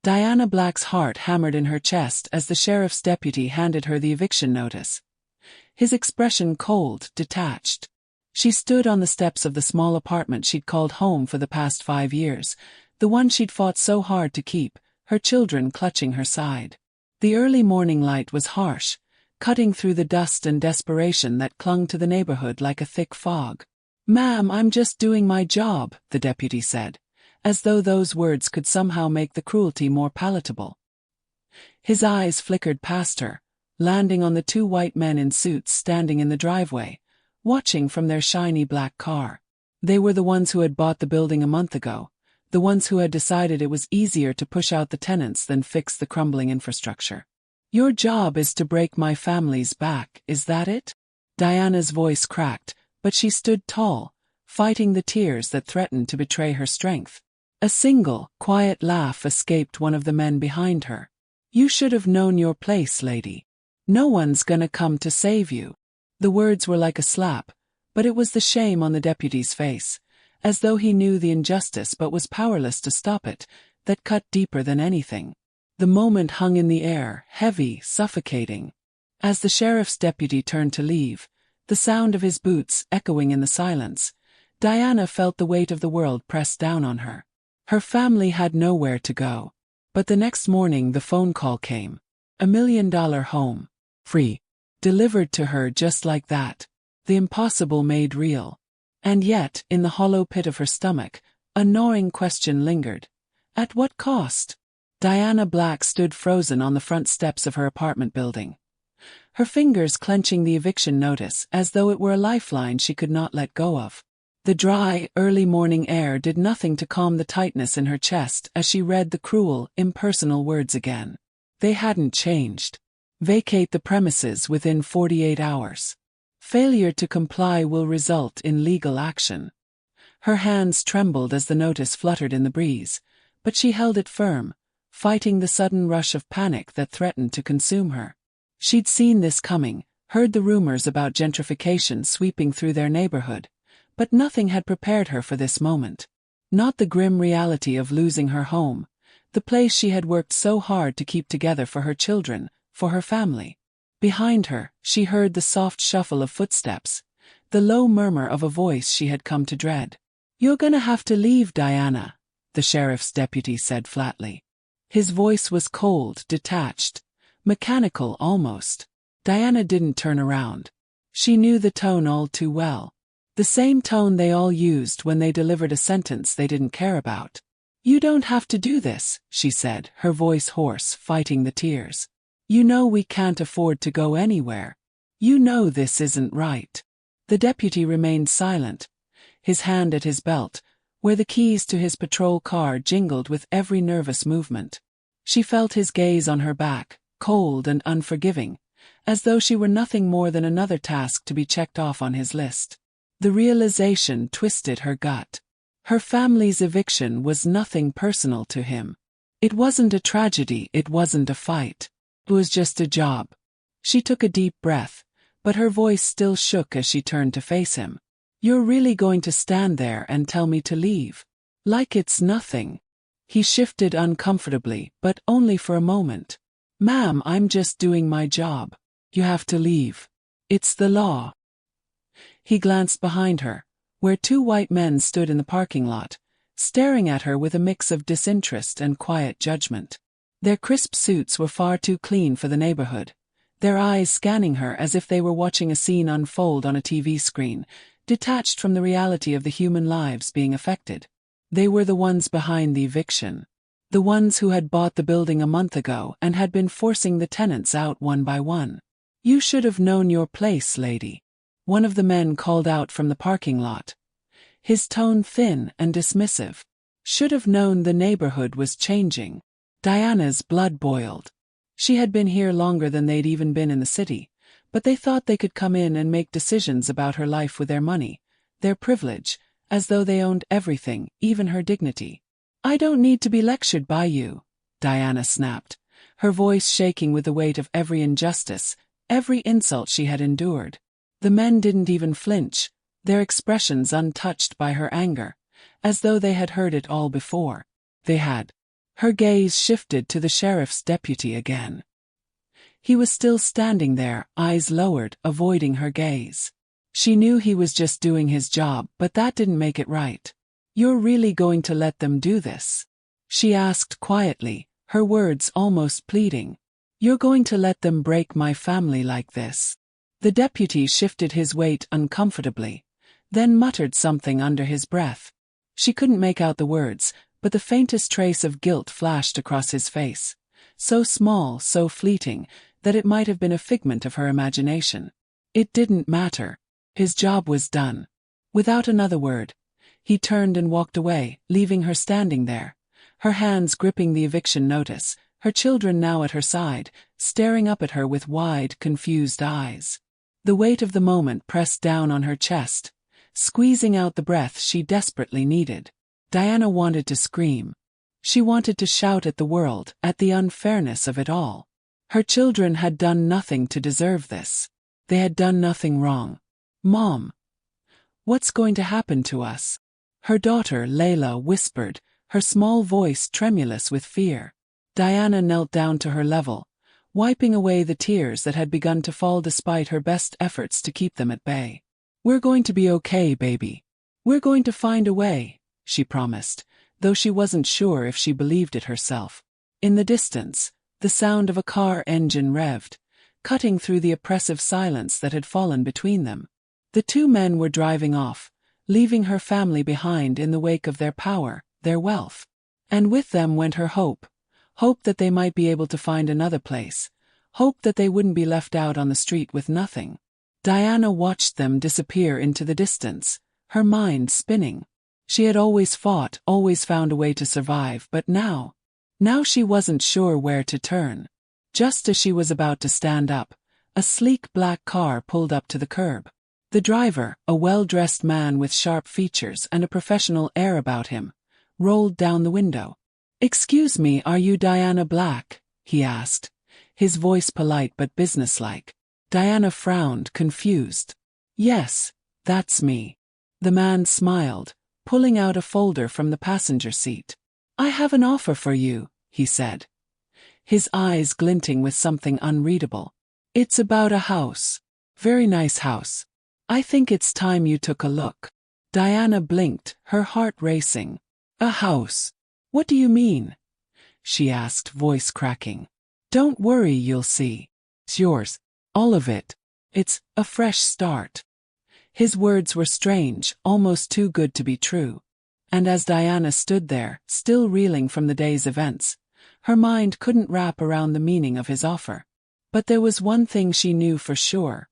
Diana Black's heart hammered in her chest as the sheriff's deputy handed her the eviction notice. His expression cold, detached. She stood on the steps of the small apartment she'd called home for the past 5 years, the one she'd fought so hard to keep, her children clutching her side. The early morning light was harsh, cutting through the dust and desperation that clung to the neighborhood like a thick fog. "Ma'am, I'm just doing my job," the deputy said, as though those words could somehow make the cruelty more palatable. His eyes flickered past her, landing on the 2 white men in suits standing in the driveway, watching from their shiny black car. They were the ones who had bought the building a month ago, the ones who had decided it was easier to push out the tenants than fix the crumbling infrastructure. "Your job is to break my family's back, is that it?" Diana's voice cracked, but she stood tall, fighting the tears that threatened to betray her strength. A single, quiet laugh escaped one of the men behind her. "You should have known your place, lady. No one's gonna come to save you." The words were like a slap, but it was the shame on the deputy's face, as though he knew the injustice but was powerless to stop it, that cut deeper than anything. The moment hung in the air, heavy, suffocating. As the sheriff's deputy turned to leave, the sound of his boots echoing in the silence, Diana felt the weight of the world press down on her. Her family had nowhere to go. But the next morning the phone call came. $1 million home. Free. Delivered to her just like that. The impossible made real. And yet, in the hollow pit of her stomach, a gnawing question lingered. At what cost? Diana Black stood frozen on the front steps of her apartment building, her fingers clenching the eviction notice as though it were a lifeline she could not let go of. The dry, early morning air did nothing to calm the tightness in her chest as she read the cruel, impersonal words again. They hadn't changed. Vacate the premises within 48 hours. Failure to comply will result in legal action. Her hands trembled as the notice fluttered in the breeze, but she held it firm, fighting the sudden rush of panic that threatened to consume her. She'd seen this coming, heard the rumors about gentrification sweeping through their neighborhood, but nothing had prepared her for this moment. Not the grim reality of losing her home, the place she had worked so hard to keep together for her children, for her family. Behind her, she heard the soft shuffle of footsteps, the low murmur of a voice she had come to dread. "You're gonna have to leave, Diana," the sheriff's deputy said flatly. His voice was cold, detached, mechanical almost. Diana didn't turn around. She knew the tone all too well. The same tone they all used when they delivered a sentence they didn't care about. "You don't have to do this," she said, her voice hoarse, fighting the tears. "You know we can't afford to go anywhere. You know this isn't right." The deputy remained silent, his hand at his belt, where the keys to his patrol car jingled with every nervous movement. She felt his gaze on her back, cold and unforgiving, as though she were nothing more than another task to be checked off on his list. The realization twisted her gut. Her family's eviction was nothing personal to him. It wasn't a tragedy, it wasn't a fight. It was just a job. She took a deep breath, but her voice still shook as she turned to face him. "You're really going to stand there and tell me to leave? Like it's nothing." He shifted uncomfortably, but only for a moment. "Ma'am, I'm just doing my job. You have to leave. It's the law." He glanced behind her, where 2 white men stood in the parking lot, staring at her with a mix of disinterest and quiet judgment. Their crisp suits were far too clean for the neighborhood, their eyes scanning her as if they were watching a scene unfold on a TV screen, detached from the reality of the human lives being affected. They were the ones behind the eviction. The ones who had bought the building a month ago and had been forcing the tenants out one by one. "You should have known your place, lady," one of the men called out from the parking lot, his tone thin and dismissive. "Should have known the neighborhood was changing." Diana's blood boiled. She had been here longer than they'd even been in the city, but they thought they could come in and make decisions about her life with their money, their privilege, as though they owned everything, even her dignity. "I don't need to be lectured by you," Diana snapped, her voice shaking with the weight of every injustice, every insult she had endured. The men didn't even flinch, their expressions untouched by her anger, as though they had heard it all before. They had. Her gaze shifted to the sheriff's deputy again. He was still standing there, eyes lowered, avoiding her gaze. She knew he was just doing his job, but that didn't make it right. "You're really going to let them do this?" she asked quietly, her words almost pleading. "You're going to let them break my family like this?" The deputy shifted his weight uncomfortably, then muttered something under his breath. She couldn't make out the words, but the faintest trace of guilt flashed across his face, so small, so fleeting, that it might have been a figment of her imagination. It didn't matter. His job was done. Without another word, he turned and walked away, leaving her standing there, her hands gripping the eviction notice, her children now at her side, staring up at her with wide, confused eyes. The weight of the moment pressed down on her chest, squeezing out the breath she desperately needed. Diana wanted to scream. She wanted to shout at the world, at the unfairness of it all. Her children had done nothing to deserve this. They had done nothing wrong. "Mom, what's going to happen to us?" her daughter Layla whispered, her small voice tremulous with fear. Diana knelt down to her level, wiping away the tears that had begun to fall despite her best efforts to keep them at bay. "We're going to be okay, baby. We're going to find a way," she promised, though she wasn't sure if she believed it herself. In the distance, the sound of a car engine revved, cutting through the oppressive silence that had fallen between them. The two men were driving off, leaving her family behind in the wake of their power, their wealth. And with them went her hope. Hope that they might be able to find another place. Hope that they wouldn't be left out on the street with nothing. Diana watched them disappear into the distance, her mind spinning. She had always fought, always found a way to survive, but now she wasn't sure where to turn. Just as she was about to stand up, a sleek black car pulled up to the curb. The driver, a well-dressed man with sharp features and a professional air about him, rolled down the window. "Excuse me, are you Diana Black?" he asked, his voice polite but businesslike. Diana frowned, confused. "Yes, that's me." The man smiled, pulling out a folder from the passenger seat. "I have an offer for you," he said, his eyes glinting with something unreadable. "It's about a house. Very nice house. I think it's time you took a look." Diana blinked, her heart racing. "A house? What do you mean?" she asked, voice cracking. "Don't worry, you'll see. It's yours. All of it. It's a fresh start." His words were strange, almost too good to be true. And as Diana stood there, still reeling from the day's events, her mind couldn't wrap around the meaning of his offer. But there was one thing she knew for sure.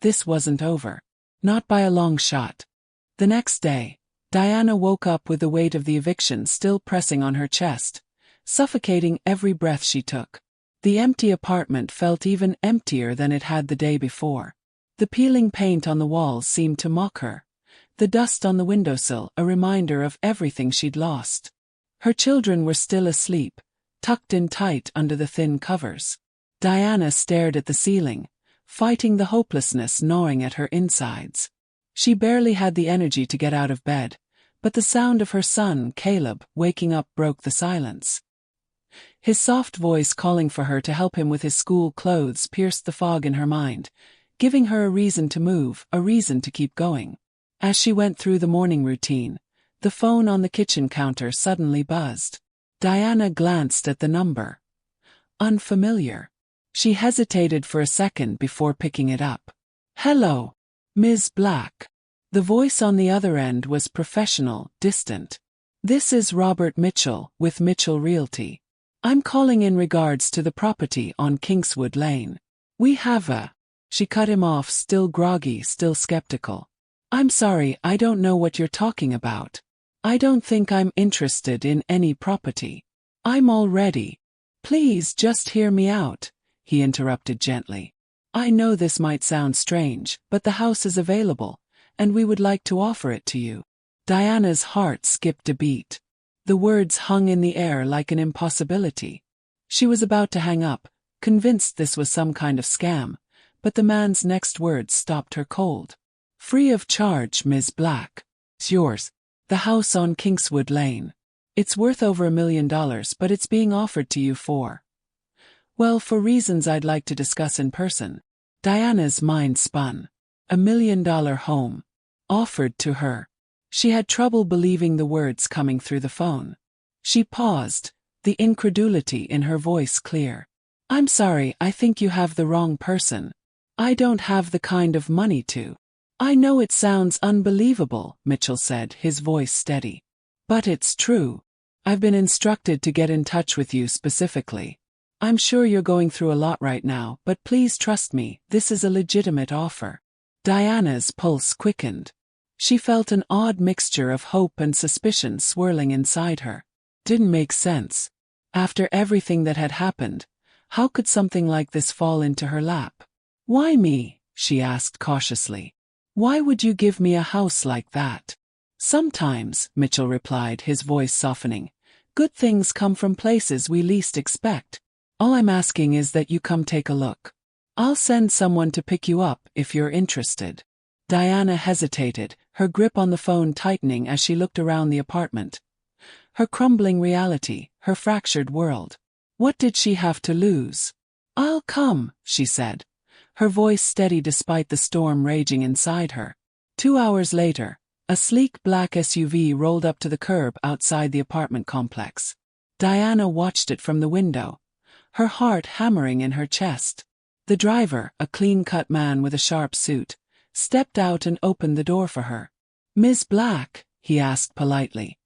This wasn't over. Not by a long shot. The next day, Diana woke up with the weight of the eviction still pressing on her chest, suffocating every breath she took. The empty apartment felt even emptier than it had the day before. The peeling paint on the walls seemed to mock her, the dust on the windowsill a reminder of everything she'd lost. Her children were still asleep, tucked in tight under the thin covers. Diana stared at the ceiling, fighting the hopelessness gnawing at her insides. She barely had the energy to get out of bed, but the sound of her son, Caleb, waking up broke the silence. His soft voice calling for her to help him with his school clothes pierced the fog in her mind, giving her a reason to move, a reason to keep going. As she went through the morning routine, the phone on the kitchen counter suddenly buzzed. Diana glanced at the number. Unfamiliar. She hesitated for a second before picking it up. "Hello, Ms. Black." The voice on the other end was professional, distant. "This is Robert Mitchell, with Mitchell Realty. I'm calling in regards to the property on Kingswood Lane. We have a..." She cut him off, still groggy, still skeptical. "I'm sorry, I don't know what you're talking about. I don't think I'm interested in any property. I'm all ready." "Please just hear me out," he interrupted gently. "I know this might sound strange, but the house is available, and we would like to offer it to you." Diana's heart skipped a beat. The words hung in the air like an impossibility. She was about to hang up, convinced this was some kind of scam, but the man's next words stopped her cold. "Free of charge, Ms. Black. It's yours. The house on Kingswood Lane." It's worth over $1 million, but it's being offered to you for, well, for reasons I'd like to discuss in person. Diana's mind spun. $1 million home. Offered to her. She had trouble believing the words coming through the phone. She paused, the incredulity in her voice clear. I'm sorry, I think you have the wrong person. I don't have the kind of money to. I know it sounds unbelievable, Mitchell said, his voice steady. But it's true. I've been instructed to get in touch with you specifically. I'm sure you're going through a lot right now, but please trust me, this is a legitimate offer. Diana's pulse quickened. She felt an odd mixture of hope and suspicion swirling inside her. Didn't make sense. After everything that had happened, how could something like this fall into her lap? Why me? She asked cautiously. Why would you give me a house like that? Sometimes, Mitchell replied, his voice softening, good things come from places we least expect. All I'm asking is that you come take a look. I'll send someone to pick you up if you're interested. Diana hesitated, her grip on the phone tightening as she looked around the apartment. Her crumbling reality, her fractured world. What did she have to lose? I'll come, she said, her voice steady despite the storm raging inside her. 2 hours later, a sleek black SUV rolled up to the curb outside the apartment complex. Diana watched it from the window, her heart hammering in her chest. The driver, a clean-cut man with a sharp suit, stepped out and opened the door for her. Ms. Black, he asked politely.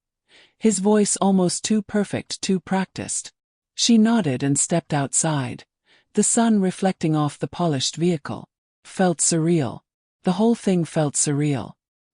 His voice almost too perfect, too practiced. She nodded and stepped outside, the sun reflecting off the polished vehicle. Felt surreal. The whole thing felt surreal.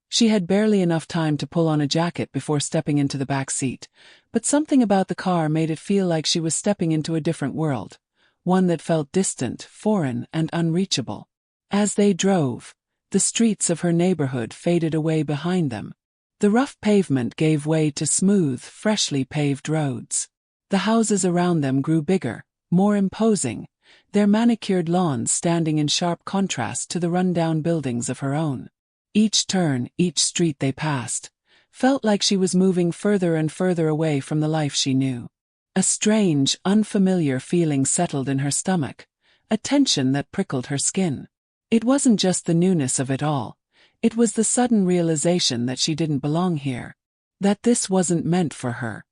She had barely enough time to pull on a jacket before stepping into the back seat, but something about the car made it feel like she was stepping into a different world, one that felt distant, foreign, and unreachable. As they drove, the streets of her neighborhood faded away behind them. The rough pavement gave way to smooth, freshly paved roads. The houses around them grew bigger, more imposing, their manicured lawns standing in sharp contrast to the run-down buildings of her own. Each turn, each street they passed, felt like she was moving further and further away from the life she knew. A strange, unfamiliar feeling settled in her stomach, a tension that prickled her skin. It wasn't just the newness of it all, it was the sudden realization that she didn't belong here, that this wasn't meant for her.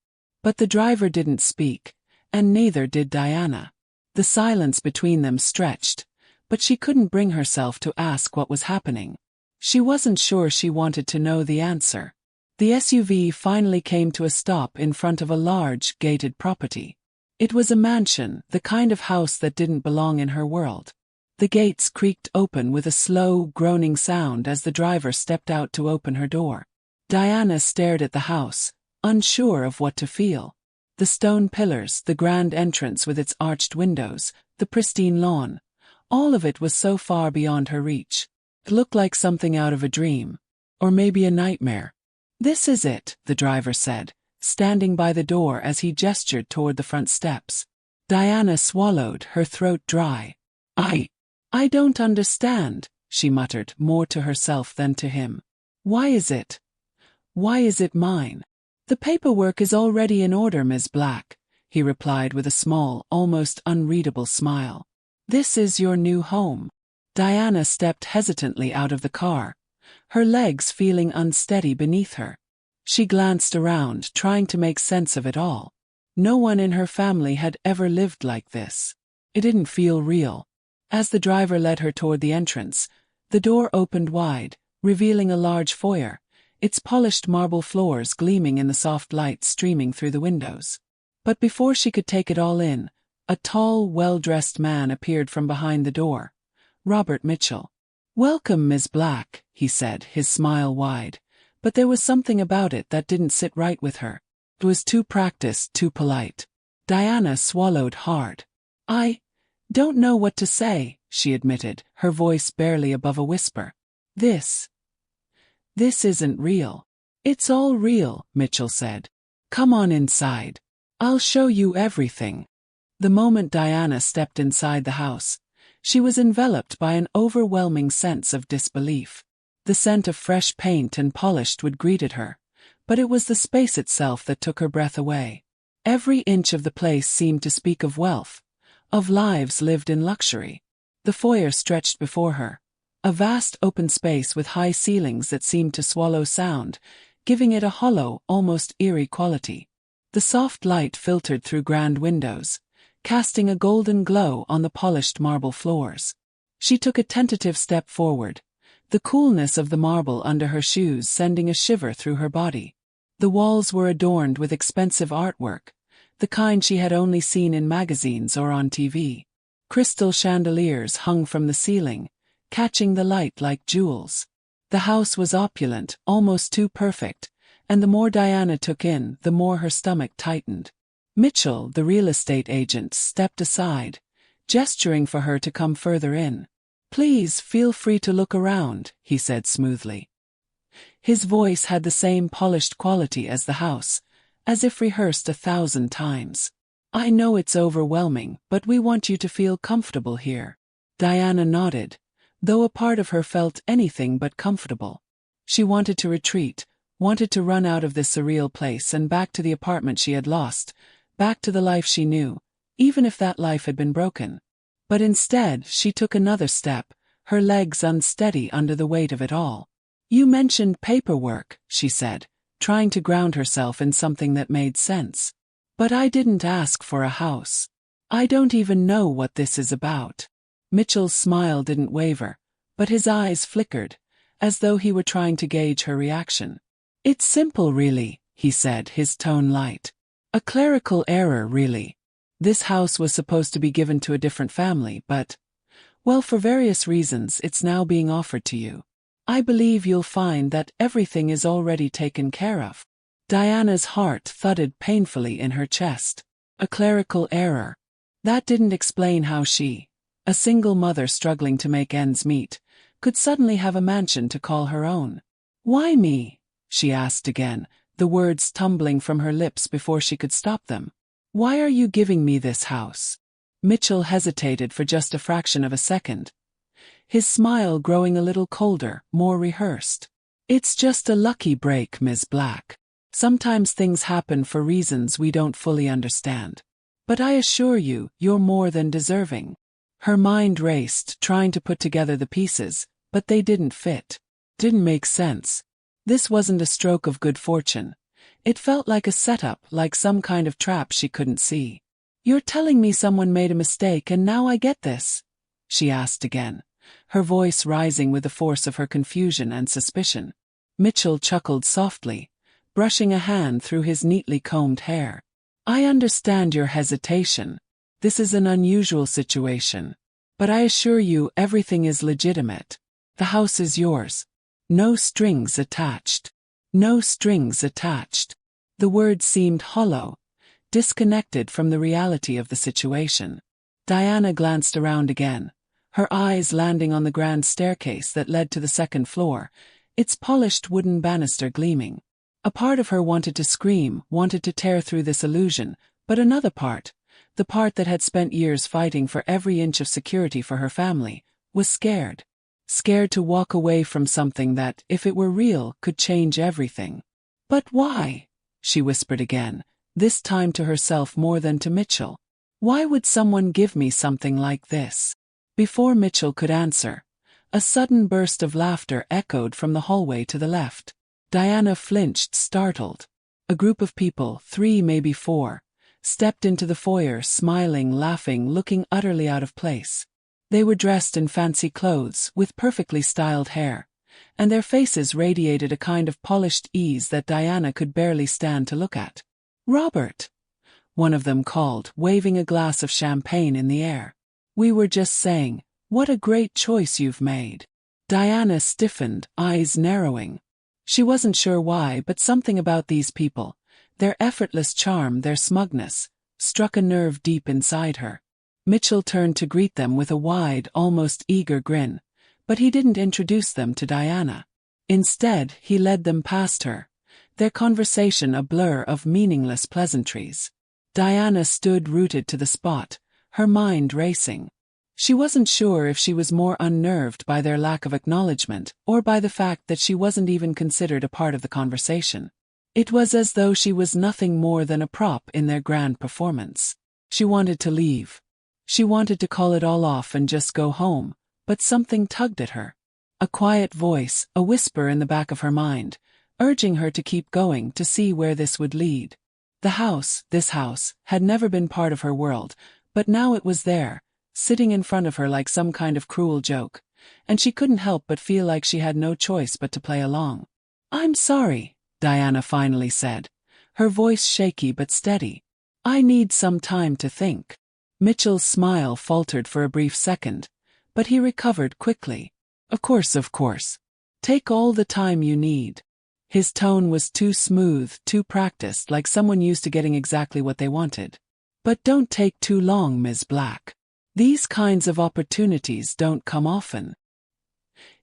But the driver didn't speak, and neither did Diana. The silence between them stretched, but she couldn't bring herself to ask what was happening. She wasn't sure she wanted to know the answer. The SUV finally came to a stop in front of a large, gated property. It was a mansion, the kind of house that didn't belong in her world. The gates creaked open with a slow, groaning sound as the driver stepped out to open her door. Diana stared at the house, unsure of what to feel. The stone pillars, the grand entrance with its arched windows, the pristine lawn, all of it was so far beyond her reach. It looked like something out of a dream. Or maybe a nightmare. This is it, the driver said, standing by the door as he gestured toward the front steps. Diana swallowed, her throat dry. I don't understand, she muttered, more to herself than to him. Why is it? Why is it mine? The paperwork is already in order, Ms. Black, he replied with a small, almost unreadable smile. This is your new home. Diana stepped hesitantly out of the car, her legs feeling unsteady beneath her. She glanced around, trying to make sense of it all. No one in her family had ever lived like this. It didn't feel real. As the driver led her toward the entrance, the door opened wide, revealing a large foyer, its polished marble floors gleaming in the soft light streaming through the windows. But before she could take it all in, a tall, well-dressed man appeared from behind the door. Robert Mitchell. Welcome, Ms. Black, he said, his smile wide, but there was something about it that didn't sit right with her. It was too practiced, too polite. Diana swallowed hard. I don't know what to say, she admitted, her voice barely above a whisper. This isn't real. It's all real, Mitchell said. Come on inside. I'll show you everything. The moment Diana stepped inside the house, she was enveloped by an overwhelming sense of disbelief. The scent of fresh paint and polished wood greeted her, but it was the space itself that took her breath away. Every inch of the place seemed to speak of wealth, of lives lived in luxury. The foyer stretched before her, a vast open space with high ceilings that seemed to swallow sound, giving it a hollow, almost eerie quality. The soft light filtered through grand windows, casting a golden glow on the polished marble floors. She took a tentative step forward, the coolness of the marble under her shoes sending a shiver through her body. The walls were adorned with expensive artwork, the kind she had only seen in magazines or on TV. Crystal chandeliers hung from the ceiling, catching the light like jewels. The house was opulent, almost too perfect, and the more Diana took in, the more her stomach tightened. Mitchell, the real estate agent, stepped aside, gesturing for her to come further in. "Please feel free to look around," he said smoothly. His voice had the same polished quality as the house, as if rehearsed 1,000 times. "I know it's overwhelming, but we want you to feel comfortable here." Diana nodded, though a part of her felt anything but comfortable. She wanted to retreat, wanted to run out of this surreal place and back to the apartment she had lost, back to the life she knew, even if that life had been broken. But instead, she took another step, her legs unsteady under the weight of it all. "You mentioned paperwork," she said, trying to ground herself in something that made sense. "But I didn't ask for a house. I don't even know what this is about." Mitchell's smile didn't waver, but his eyes flickered, as though he were trying to gauge her reaction. "It's simple really," he said, his tone light. "A clerical error really. This house was supposed to be given to a different family, but, well, for various reasons it's now being offered to you. I believe you'll find that everything is already taken care of." Diana's heart thudded painfully in her chest. A clerical error. That didn't explain how she, a single mother struggling to make ends meet, could suddenly have a mansion to call her own. "Why me?" she asked again, the words tumbling from her lips before she could stop them. "Why are you giving me this house?" Mitchell hesitated for just a fraction of a second, his smile growing a little colder, more rehearsed. "It's just a lucky break, Ms. Black. Sometimes things happen for reasons we don't fully understand. But I assure you, you're more than deserving." Her mind raced, trying to put together the pieces, but they didn't fit. Didn't make sense. This wasn't a stroke of good fortune. It felt like a setup, like some kind of trap she couldn't see. "You're telling me someone made a mistake and now I get this?" she asked again, her voice rising with the force of her confusion and suspicion. Mitchell chuckled softly, brushing a hand through his neatly combed hair. "I understand your hesitation. This is an unusual situation. But I assure you everything is legitimate. The house is yours. No strings attached. No strings attached." The words seemed hollow, disconnected from the reality of the situation. Diana glanced around again, her eyes landing on the grand staircase that led to the second floor, its polished wooden banister gleaming. A part of her wanted to scream, wanted to tear through this illusion, but another part, the part that had spent years fighting for every inch of security for her family, was scared. Scared to walk away from something that, if it were real, could change everything. "But why?" she whispered again, this time to herself more than to Mitchell. "Why would someone give me something like this?" Before Mitchell could answer, a sudden burst of laughter echoed from the hallway to the left. Diana flinched, startled. A group of people, 3, maybe 4, stepped into the foyer, smiling, laughing, looking utterly out of place. They were dressed in fancy clothes, with perfectly styled hair, and their faces radiated a kind of polished ease that Diana could barely stand to look at. "Robert," one of them called, waving a glass of champagne in the air. "We were just saying, what a great choice you've made." Diana stiffened, eyes narrowing. She wasn't sure why, but something about these people, their effortless charm, their smugness, struck a nerve deep inside her. Mitchell turned to greet them with a wide, almost eager grin, but he didn't introduce them to Diana. Instead, he led them past her, their conversation a blur of meaningless pleasantries. Diana stood rooted to the spot, her mind racing. She wasn't sure if she was more unnerved by their lack of acknowledgement or by the fact that she wasn't even considered a part of the conversation. It was as though she was nothing more than a prop in their grand performance. She wanted to leave. She wanted to call it all off and just go home, but something tugged at her. A quiet voice, a whisper in the back of her mind, urging her to keep going to see where this would lead. The house, this house, had never been part of her world, but now it was there, sitting in front of her like some kind of cruel joke, and she couldn't help but feel like she had no choice but to play along. "I'm sorry," Diana finally said, her voice shaky but steady. "I need some time to think." Mitchell's smile faltered for a brief second, but he recovered quickly. Of course. Take all the time you need." His tone was too smooth, too practiced, like someone used to getting exactly what they wanted. "But don't take too long, Ms. Black. These kinds of opportunities don't come often."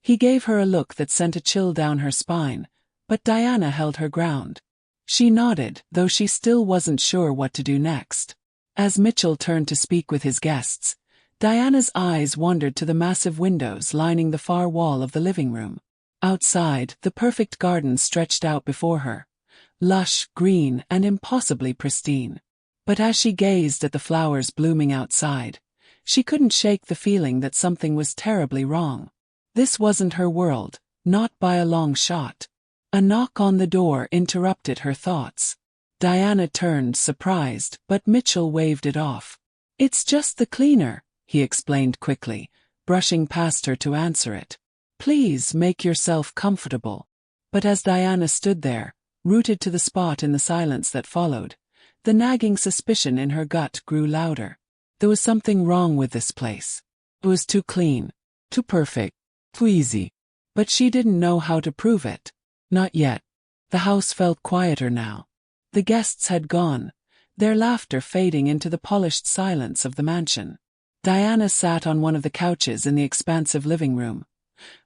He gave her a look that sent a chill down her spine, but Diana held her ground. She nodded, though she still wasn't sure what to do next. As Mitchell turned to speak with his guests, Diana's eyes wandered to the massive windows lining the far wall of the living room. Outside, the perfect garden stretched out before her, lush, green, and impossibly pristine. But as she gazed at the flowers blooming outside, she couldn't shake the feeling that something was terribly wrong. This wasn't her world, not by a long shot. A knock on the door interrupted her thoughts. Diana turned, surprised, but Mitchell waved it off. "It's just the cleaner," he explained quickly, brushing past her to answer it. "Please make yourself comfortable." But as Diana stood there, rooted to the spot in the silence that followed, the nagging suspicion in her gut grew louder. There was something wrong with this place. It was too clean, too perfect, too easy. But she didn't know how to prove it. Not yet. The house felt quieter now. The guests had gone, their laughter fading into the polished silence of the mansion. Diana sat on one of the couches in the expansive living room,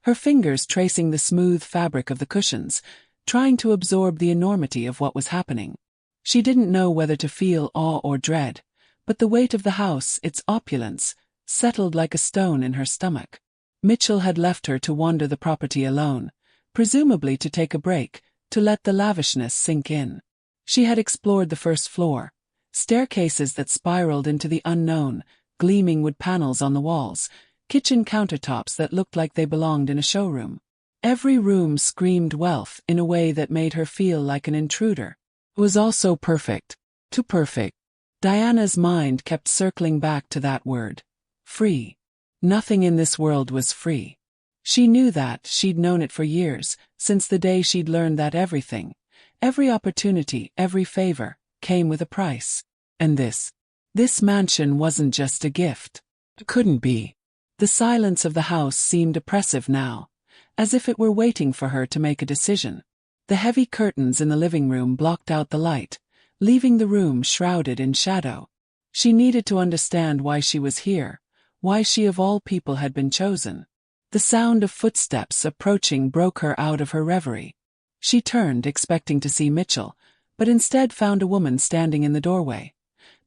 her fingers tracing the smooth fabric of the cushions, trying to absorb the enormity of what was happening. She didn't know whether to feel awe or dread, but the weight of the house, its opulence, settled like a stone in her stomach. Mitchell had left her to wander the property alone, presumably to take a break, to let the lavishness sink in. She had explored the first floor, staircases that spiraled into the unknown, gleaming wood panels on the walls, kitchen countertops that looked like they belonged in a showroom. Every room screamed wealth in a way that made her feel like an intruder. It was all so perfect, too perfect. Diana's mind kept circling back to that word. Free. Nothing in this world was free. She knew that, she'd known it for years, since the day she'd learned that everything, every opportunity, every favor, came with a price. And this mansion wasn't just a gift. It couldn't be. The silence of the house seemed oppressive now, as if it were waiting for her to make a decision. The heavy curtains in the living room blocked out the light, leaving the room shrouded in shadow. She needed to understand why she was here, why she of all people had been chosen. The sound of footsteps approaching broke her out of her reverie. She turned, expecting to see Mitchell, but instead found a woman standing in the doorway.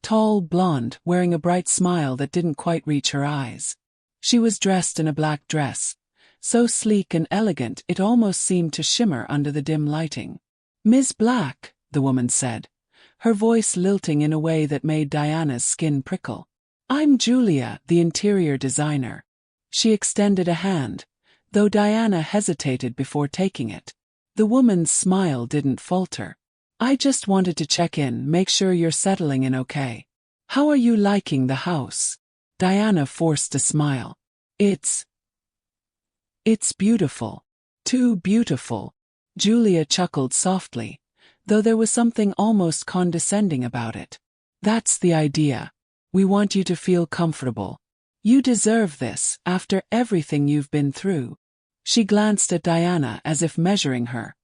Tall, blonde, wearing a bright smile that didn't quite reach her eyes. She was dressed in a black dress, so sleek and elegant it almost seemed to shimmer under the dim lighting. "Ms. Black," the woman said, her voice lilting in a way that made Diana's skin prickle. "I'm Julia, the interior designer." She extended a hand, though Diana hesitated before taking it. The woman's smile didn't falter. "I just wanted to check in, make sure you're settling in okay. How are you liking the house?" Diana forced a smile. It's beautiful. Too beautiful." Julia chuckled softly, though there was something almost condescending about it. "That's the idea. We want you to feel comfortable. You deserve this, after everything you've been through." She glanced at Diana as if measuring her,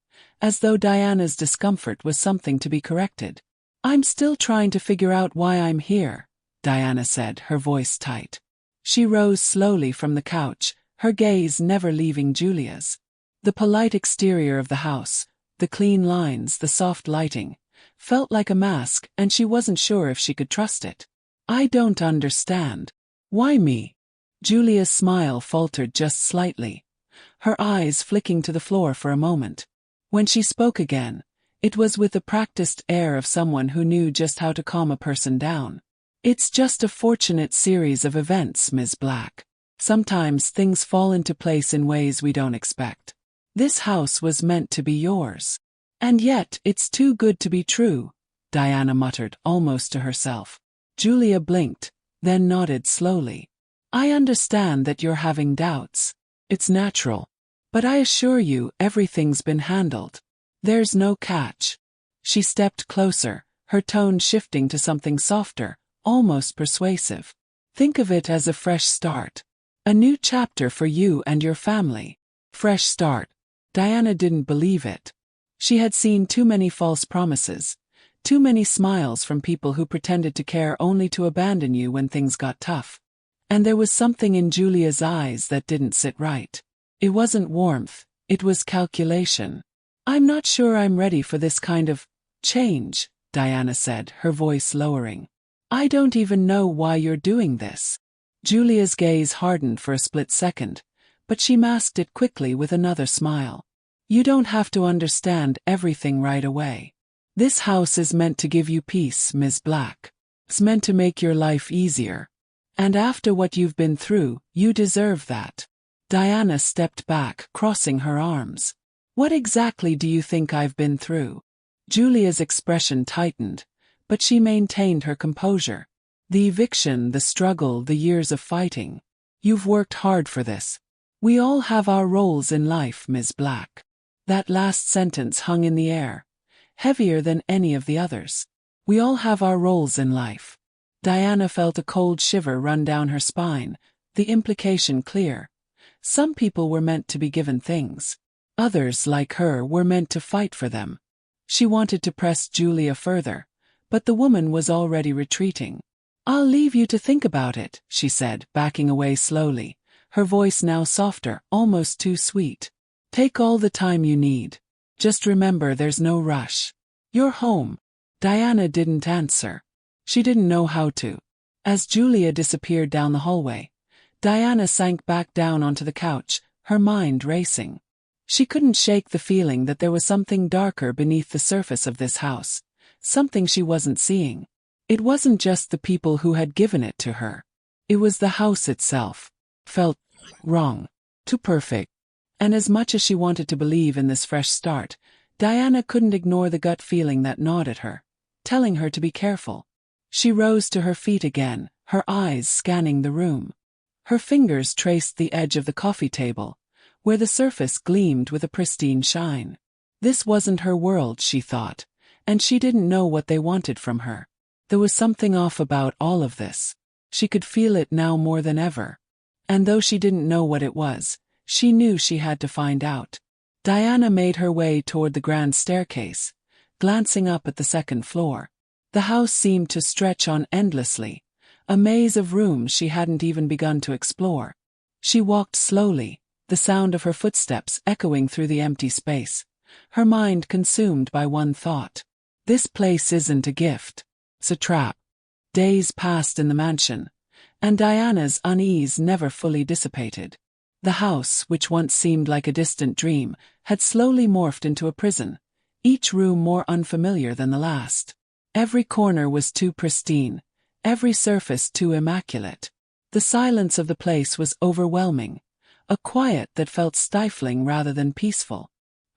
as though Diana's discomfort was something to be corrected. "I'm still trying to figure out why I'm here," Diana said, her voice tight. She rose slowly from the couch, her gaze never leaving Julia's. The polite exterior of the house, the clean lines, the soft lighting, felt like a mask, and she wasn't sure if she could trust it. "I don't understand. Why me?" Julia's smile faltered just slightly, her eyes flicking to the floor for a moment. When she spoke again, It was with the practiced air of someone who knew just how to calm a person down. "It's just a fortunate series of events, Ms. Black. Sometimes things fall into place in ways we don't expect. This house was meant to be yours. And yet, it's too good to be true," Diana muttered, almost to herself. Julia blinked, then nodded slowly. "I understand that you're having doubts. It's natural. But I assure you, everything's been handled. There's no catch." She stepped closer, her tone shifting to something softer, almost persuasive. "Think of it as a fresh start. A new chapter for you and your family." Fresh start. Diana didn't believe it. She had seen too many false promises, too many smiles from people who pretended to care only to abandon you when things got tough. And there was something in Julia's eyes that didn't sit right. It wasn't warmth, it was calculation. "I'm not sure I'm ready for this kind of change," Diana said, her voice lowering. "I don't even know why you're doing this." Julia's gaze hardened for a split second, but she masked it quickly with another smile. "You don't have to understand everything right away. This house is meant to give you peace, Ms. Black. It's meant to make your life easier. And after what you've been through, you deserve that." Diana stepped back, crossing her arms. "What exactly do you think I've been through?" Julia's expression tightened, but she maintained her composure. "The eviction, the struggle, the years of fighting. You've worked hard for this. We all have our roles in life, Ms. Black." That last sentence hung in the air, heavier than any of the others. We all have our roles in life. Diana felt a cold shiver run down her spine, the implication clear. Some people were meant to be given things. Others, like her, were meant to fight for them. She wanted to press Julia further, but the woman was already retreating. "I'll leave you to think about it," she said, backing away slowly, her voice now softer, almost too sweet. "Take all the time you need. Just remember there's no rush. You're home." Diana didn't answer. She didn't know how to. As Julia disappeared down the hallway, Diana sank back down onto the couch, her mind racing. She couldn't shake the feeling that there was something darker beneath the surface of this house, something she wasn't seeing. It wasn't just the people who had given it to her. It was the house itself. Felt wrong. Too perfect. And as much as she wanted to believe in this fresh start, Diana couldn't ignore the gut feeling that gnawed at her, telling her to be careful. She rose to her feet again, her eyes scanning the room. Her fingers traced the edge of the coffee table, where the surface gleamed with a pristine shine. This wasn't her world, she thought, and she didn't know what they wanted from her. There was something off about all of this. She could feel it now more than ever. And though she didn't know what it was, she knew she had to find out. Diana made her way toward the grand staircase, glancing up at the second floor. The house seemed to stretch on endlessly, a maze of rooms she hadn't even begun to explore. She walked slowly, the sound of her footsteps echoing through the empty space, her mind consumed by one thought. This place isn't a gift. It's a trap. Days passed in the mansion, and Diana's unease never fully dissipated. The house, which once seemed like a distant dream, had slowly morphed into a prison, each room more unfamiliar than the last. Every corner was too pristine, every surface too immaculate. The silence of the place was overwhelming, a quiet that felt stifling rather than peaceful.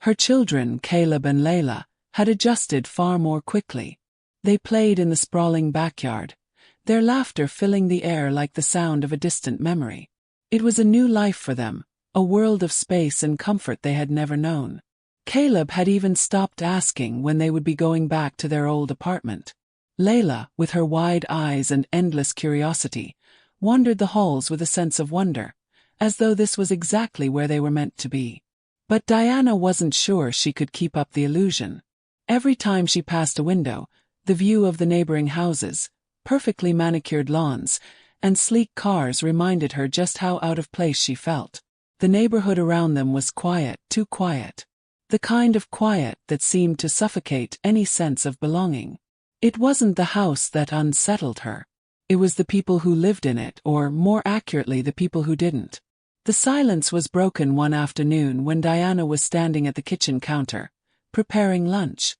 Her children, Caleb and Layla, had adjusted far more quickly. They played in the sprawling backyard, their laughter filling the air like the sound of a distant memory. It was a new life for them, a world of space and comfort they had never known. Caleb had even stopped asking when they would be going back to their old apartment. Layla, with her wide eyes and endless curiosity, wandered the halls with a sense of wonder, as though this was exactly where they were meant to be. But Diana wasn't sure she could keep up the illusion. Every time she passed a window, the view of the neighboring houses, perfectly manicured lawns, and sleek cars reminded her just how out of place she felt. The neighborhood around them was quiet, too quiet. The kind of quiet that seemed to suffocate any sense of belonging. It wasn't the house that unsettled her. It was the people who lived in it, or more accurately, the people who didn't. The silence was broken one afternoon when Diana was standing at the kitchen counter, preparing lunch.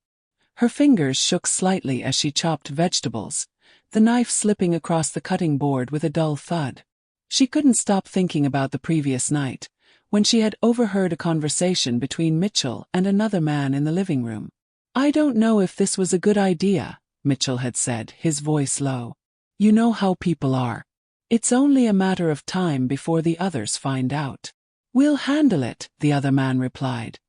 Her fingers shook slightly as she chopped vegetables, the knife slipping across the cutting board with a dull thud. She couldn't stop thinking about the previous night, when she had overheard a conversation between Mitchell and another man in the living room. "I don't know if this was a good idea," Mitchell had said, his voice low. "You know how people are. It's only a matter of time before the others find out." "We'll handle it," the other man replied,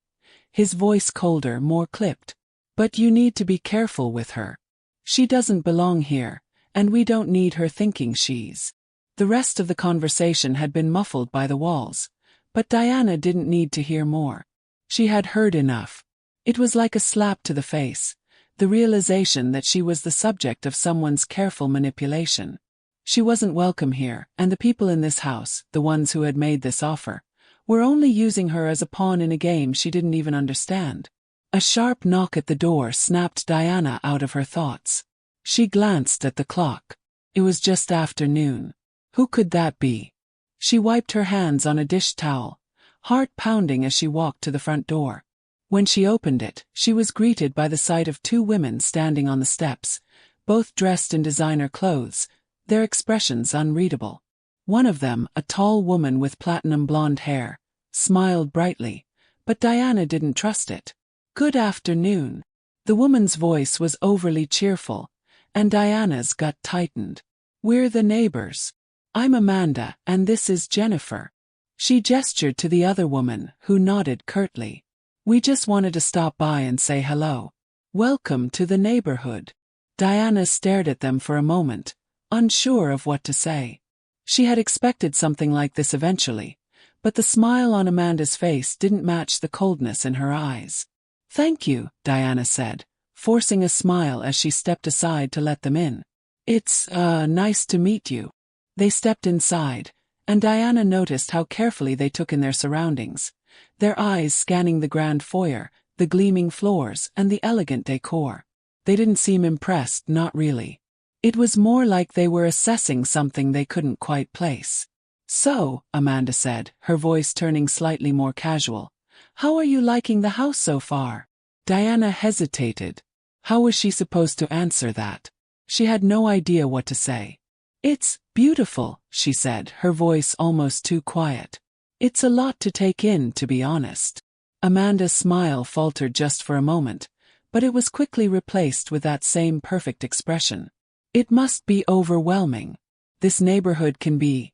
his voice colder, more clipped. "But you need to be careful with her. She doesn't belong here, and we don't need her thinking she's—" The rest of the conversation had been muffled by the walls, but Diana didn't need to hear more. She had heard enough. It was like a slap to the face, the realization that she was the subject of someone's careful manipulation. She wasn't welcome here, and the people in this house, the ones who had made this offer, were only using her as a pawn in a game she didn't even understand. A sharp knock at the door snapped Diana out of her thoughts. She glanced at the clock. It was just after noon. Who could that be? She wiped her hands on a dish towel, heart pounding as she walked to the front door. When she opened it, she was greeted by the sight of two women standing on the steps, both dressed in designer clothes, their expressions unreadable. One of them, a tall woman with platinum blonde hair, smiled brightly, but Diana didn't trust it. "Good afternoon." The woman's voice was overly cheerful, and Diana's gut tightened. "We're the neighbors. I'm Amanda, and this is Jennifer." She gestured to the other woman, who nodded curtly. "We just wanted to stop by and say hello. Welcome to the neighborhood." Diana stared at them for a moment, unsure of what to say. She had expected something like this eventually, but the smile on Amanda's face didn't match the coldness in her eyes. "Thank you," Diana said, forcing a smile as she stepped aside to let them in. "It's, nice to meet you." They stepped inside, and Diana noticed how carefully they took in their surroundings, their eyes scanning the grand foyer, the gleaming floors, and the elegant decor. They didn't seem impressed, not really. It was more like they were assessing something they couldn't quite place. "So," Amanda said, her voice turning slightly more casual, "how are you liking the house so far?" Diana hesitated. How was she supposed to answer that? She had no idea what to say. "It's beautiful," she said, her voice almost too quiet. "It's a lot to take in, to be honest." Amanda's smile faltered just for a moment, but it was quickly replaced with that same perfect expression. "It must be overwhelming. This neighborhood can be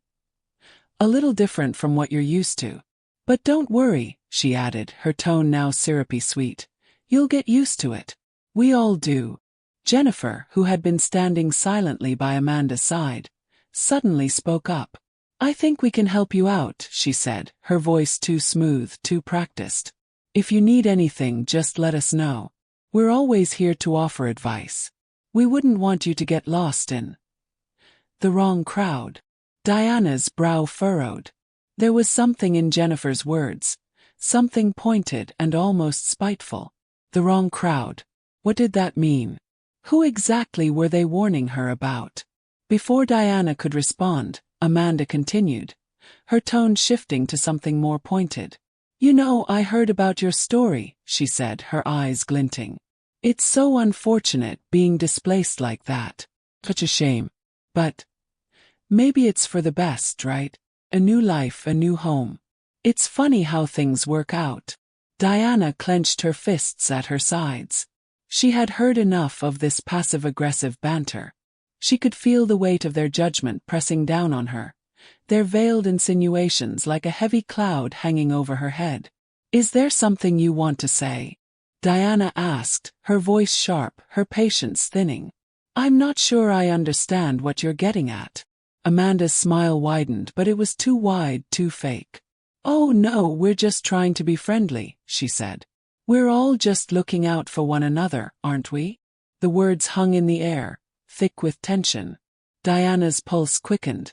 a little different from what you're used to. But don't worry," she added, her tone now syrupy sweet. "You'll get used to it. We all do." Jennifer, who had been standing silently by Amanda's side, suddenly spoke up. "I think we can help you out," she said, her voice too smooth, too practiced. "If you need anything, just let us know. We're always here to offer advice. We wouldn't want you to get lost in the wrong crowd." Diana's brow furrowed. There was something in Jennifer's words, something pointed and almost spiteful. The wrong crowd. What did that mean? Who exactly were they warning her about? Before Diana could respond, Amanda continued, her tone shifting to something more pointed. "You know, I heard about your story," she said, her eyes glinting. "It's so unfortunate being displaced like that. Such a shame. But maybe it's for the best, right? A new life, a new home. It's funny how things work out." Diana clenched her fists at her sides. She had heard enough of this passive-aggressive banter. She could feel the weight of their judgment pressing down on her, their veiled insinuations like a heavy cloud hanging over her head. "Is there something you want to say?" Diana asked, her voice sharp, her patience thinning. "I'm not sure I understand what you're getting at." Amanda's smile widened, but it was too wide, too fake. "Oh no, we're just trying to be friendly," she said. "We're all just looking out for one another, aren't we?" The words hung in the air, thick with tension. Diana's pulse quickened,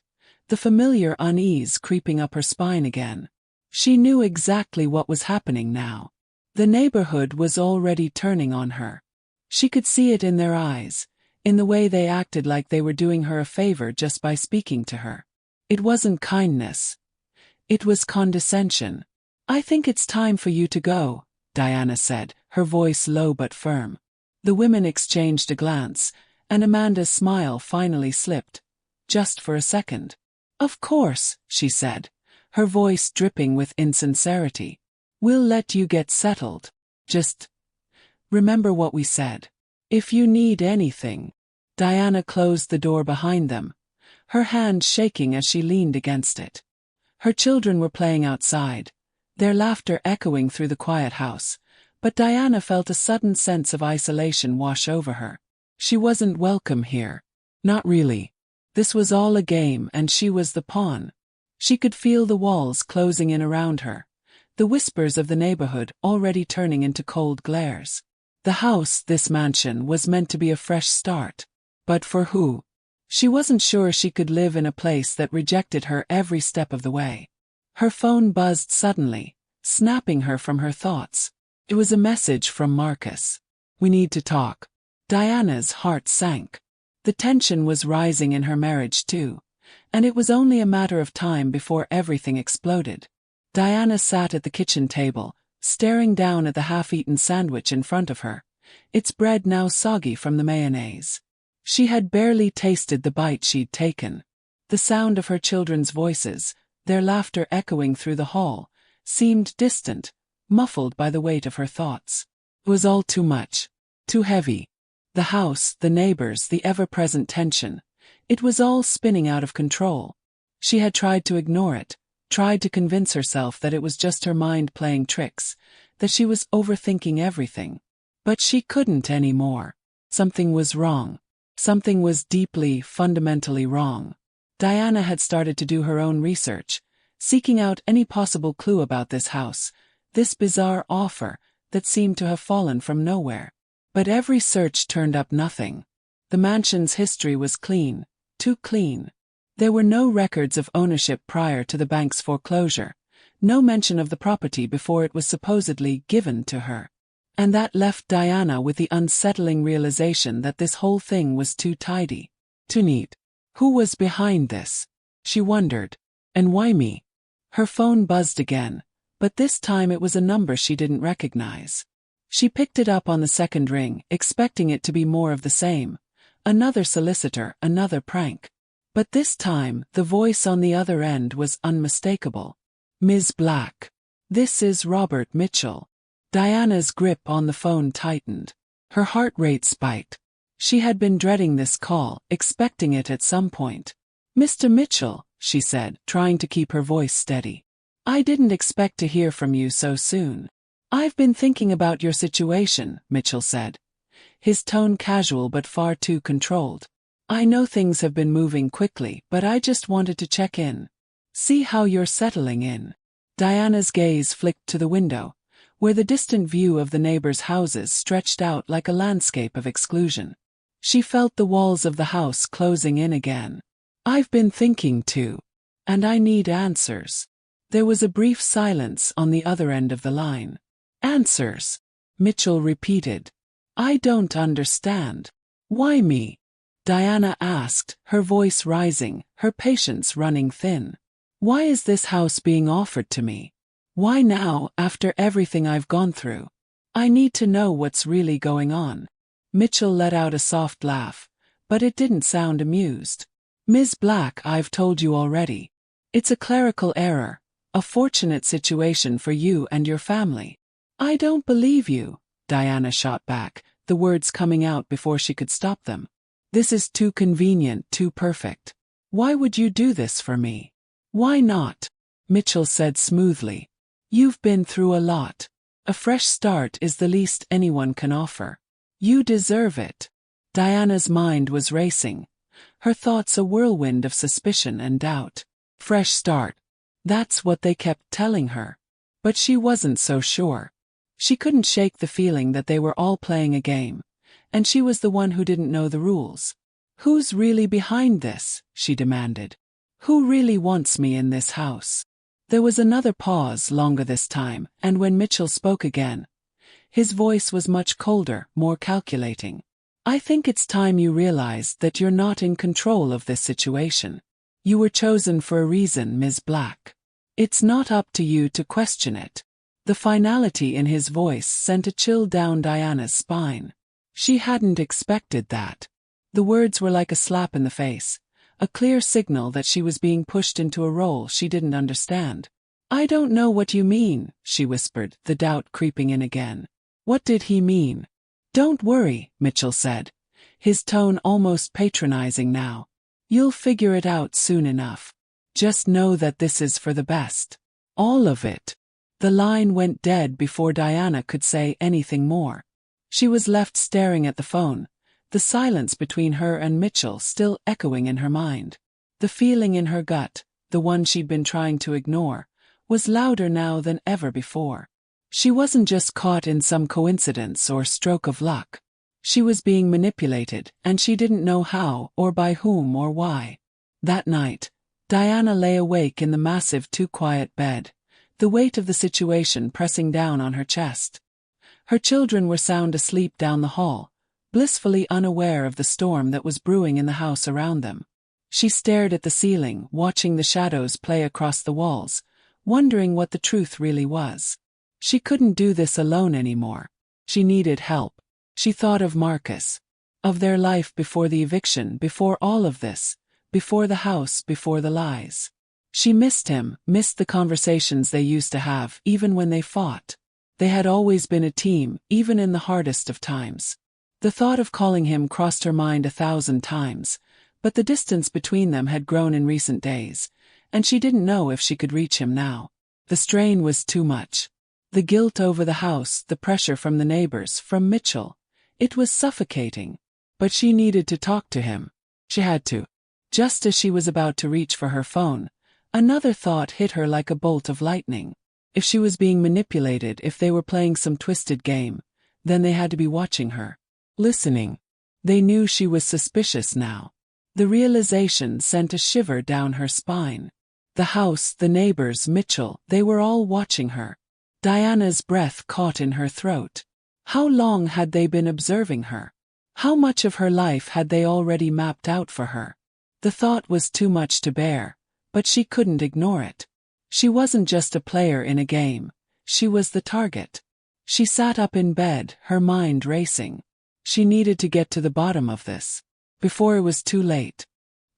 the familiar unease creeping up her spine again. She knew exactly what was happening now. The neighborhood was already turning on her. She could see it in their eyes, in the way they acted like they were doing her a favor just by speaking to her. It wasn't kindness. It was condescension. "I think it's time for you to go," Diana said, her voice low but firm. The women exchanged a glance, and Amanda's smile finally slipped, just for a second. "Of course," she said, her voice dripping with insincerity. "We'll let you get settled. Just remember what we said. If you need anything." Diana closed the door behind them, her hand shaking as she leaned against it. Her children were playing outside, their laughter echoing through the quiet house, but Diana felt a sudden sense of isolation wash over her. She wasn't welcome here. Not really. This was all a game and she was the pawn. She could feel the walls closing in around her, the whispers of the neighborhood already turning into cold glares. The house, this mansion, was meant to be a fresh start. But for who? She wasn't sure she could live in a place that rejected her every step of the way. Her phone buzzed suddenly, snapping her from her thoughts. It was a message from Marcus. "We need to talk." Diana's heart sank. The tension was rising in her marriage too, and it was only a matter of time before everything exploded. Diana sat at the kitchen table, staring down at the half-eaten sandwich in front of her, its bread now soggy from the mayonnaise. She had barely tasted the bite she'd taken. The sound of her children's voices, their laughter echoing through the hall, seemed distant, muffled by the weight of her thoughts. It was all too much. Too heavy. The house, the neighbors, the ever-present tension. It was all spinning out of control. She had tried to ignore it, tried to convince herself that it was just her mind playing tricks, that she was overthinking everything. But she couldn't anymore. Something was wrong. Something was deeply, fundamentally wrong. Diana had started to do her own research, seeking out any possible clue about this house, this bizarre offer that seemed to have fallen from nowhere. But every search turned up nothing. The mansion's history was clean, too clean. There were no records of ownership prior to the bank's foreclosure, no mention of the property before it was supposedly given to her. And that left Diana with the unsettling realization that this whole thing was too tidy, too neat. Who was behind this? She wondered. And why me? Her phone buzzed again, but this time it was a number she didn't recognize. She picked it up on the second ring, expecting it to be more of the same. Another solicitor, another prank. But this time, the voice on the other end was unmistakable. "Ms. Black. This is Robert Mitchell." Diana's grip on the phone tightened. Her heart rate spiked. She had been dreading this call, expecting it at some point. "Mr. Mitchell," she said, trying to keep her voice steady. "I didn't expect to hear from you so soon." "I've been thinking about your situation," Mitchell said, his tone casual but far too controlled. "I know things have been moving quickly, but I just wanted to check in. See how you're settling in." Diana's gaze flicked to the window, where the distant view of the neighbors' houses stretched out like a landscape of exclusion. She felt the walls of the house closing in again. "I've been thinking too. And I need answers." There was a brief silence on the other end of the line. "Answers?" Mitchell repeated. "I don't understand." "Why me?" Diana asked, her voice rising, her patience running thin. "Why is this house being offered to me? Why now, after everything I've gone through? I need to know what's really going on." Mitchell let out a soft laugh, but it didn't sound amused. "Ms. Black, I've told you already. It's a clerical error, a fortunate situation for you and your family." "I don't believe you," Diana shot back, the words coming out before she could stop them. "This is too convenient, too perfect. Why would you do this for me?" "Why not?" Mitchell said smoothly. "You've been through a lot. A fresh start is the least anyone can offer. You deserve it." Diana's mind was racing, her thoughts a whirlwind of suspicion and doubt. Fresh start. That's what they kept telling her. But she wasn't so sure. She couldn't shake the feeling that they were all playing a game, and she was the one who didn't know the rules. "Who's really behind this?" she demanded. "Who really wants me in this house?" There was another pause, longer this time, and when Mitchell spoke again, his voice was much colder, more calculating. "I think it's time you realized that you're not in control of this situation. You were chosen for a reason, Ms. Black. It's not up to you to question it." The finality in his voice sent a chill down Diana's spine. She hadn't expected that. The words were like a slap in the face, a clear signal that she was being pushed into a role she didn't understand. "I don't know what you mean," she whispered, the doubt creeping in again. "What did he mean?" "Don't worry," Mitchell said, his tone almost patronizing now. "You'll figure it out soon enough. Just know that this is for the best. All of it." The line went dead before Diana could say anything more. She was left staring at the phone, the silence between her and Mitchell still echoing in her mind. The feeling in her gut, the one she'd been trying to ignore, was louder now than ever before. She wasn't just caught in some coincidence or stroke of luck. She was being manipulated, and she didn't know how or by whom or why. That night, Diana lay awake in the massive too-quiet bed, the weight of the situation pressing down on her chest. Her children were sound asleep down the hall, blissfully unaware of the storm that was brewing in the house around them. She stared at the ceiling, watching the shadows play across the walls, wondering what the truth really was. She couldn't do this alone anymore. She needed help. She thought of Marcus, of their life before the eviction, before all of this, before the house, before the lies. She missed him, missed the conversations they used to have, even when they fought. They had always been a team, even in the hardest of times. The thought of calling him crossed her mind 1,000 times, but the distance between them had grown in recent days, and she didn't know if she could reach him now. The strain was too much. The guilt over the house, the pressure from the neighbors, from Mitchell. It was suffocating. But she needed to talk to him. She had to. Just as she was about to reach for her phone, another thought hit her like a bolt of lightning. If she was being manipulated, if they were playing some twisted game, then they had to be watching her. Listening. They knew she was suspicious now. The realization sent a shiver down her spine. The house, the neighbors, Mitchell, they were all watching her. Diana's breath caught in her throat. How long had they been observing her? How much of her life had they already mapped out for her? The thought was too much to bear, but she couldn't ignore it. She wasn't just a player in a game. She was the target. She sat up in bed, her mind racing. She needed to get to the bottom of this, before it was too late.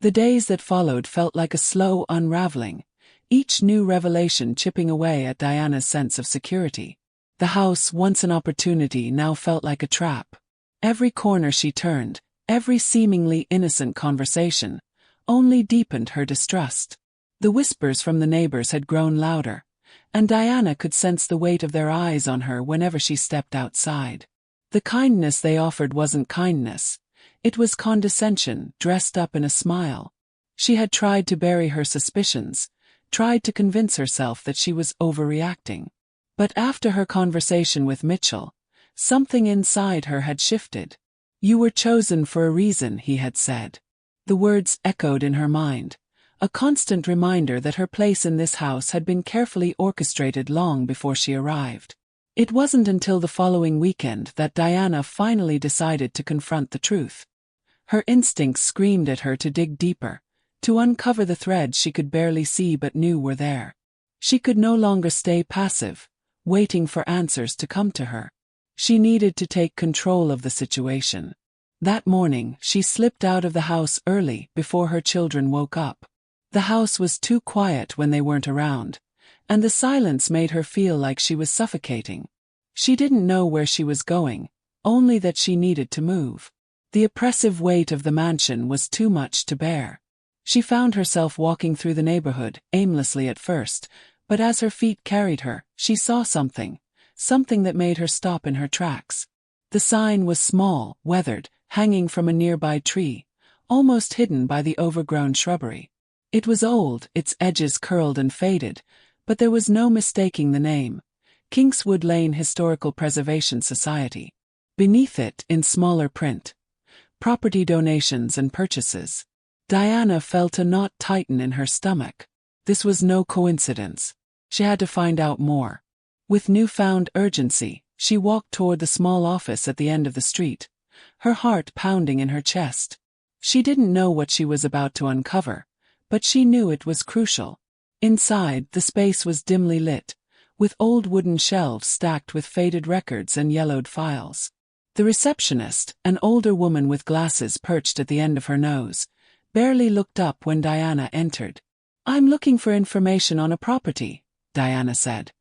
The days that followed felt like a slow unraveling, each new revelation chipping away at Diana's sense of security. The house, once an opportunity, now felt like a trap. Every corner she turned, every seemingly innocent conversation, only deepened her distrust. The whispers from the neighbors had grown louder, and Diana could sense the weight of their eyes on her whenever she stepped outside. The kindness they offered wasn't kindness. It was condescension, dressed up in a smile. She had tried to bury her suspicions, tried to convince herself that she was overreacting. But after her conversation with Mitchell, something inside her had shifted. "You were chosen for a reason," he had said. The words echoed in her mind, a constant reminder that her place in this house had been carefully orchestrated long before she arrived. It wasn't until the following weekend that Diana finally decided to confront the truth. Her instincts screamed at her to dig deeper, to uncover the threads she could barely see but knew were there. She could no longer stay passive, waiting for answers to come to her. She needed to take control of the situation. That morning, she slipped out of the house early, before her children woke up. The house was too quiet when they weren't around, and the silence made her feel like she was suffocating. She didn't know where she was going, only that she needed to move. The oppressive weight of the mansion was too much to bear. She found herself walking through the neighborhood, aimlessly at first, but as her feet carried her, she saw something that made her stop in her tracks. The sign was small, weathered, hanging from a nearby tree, almost hidden by the overgrown shrubbery. It was old, its edges curled and faded, but there was no mistaking the name: Kingswood Lane Historical Preservation Society. Beneath it, in smaller print, property donations and purchases. Diana felt a knot tighten in her stomach. This was no coincidence. She had to find out more. With newfound urgency, she walked toward the small office at the end of the street, her heart pounding in her chest. She didn't know what she was about to uncover, but she knew it was crucial. Inside, the space was dimly lit, with old wooden shelves stacked with faded records and yellowed files. The receptionist, an older woman with glasses perched at the end of her nose, barely looked up when Diana entered. "I'm looking for information on a property," Diana said,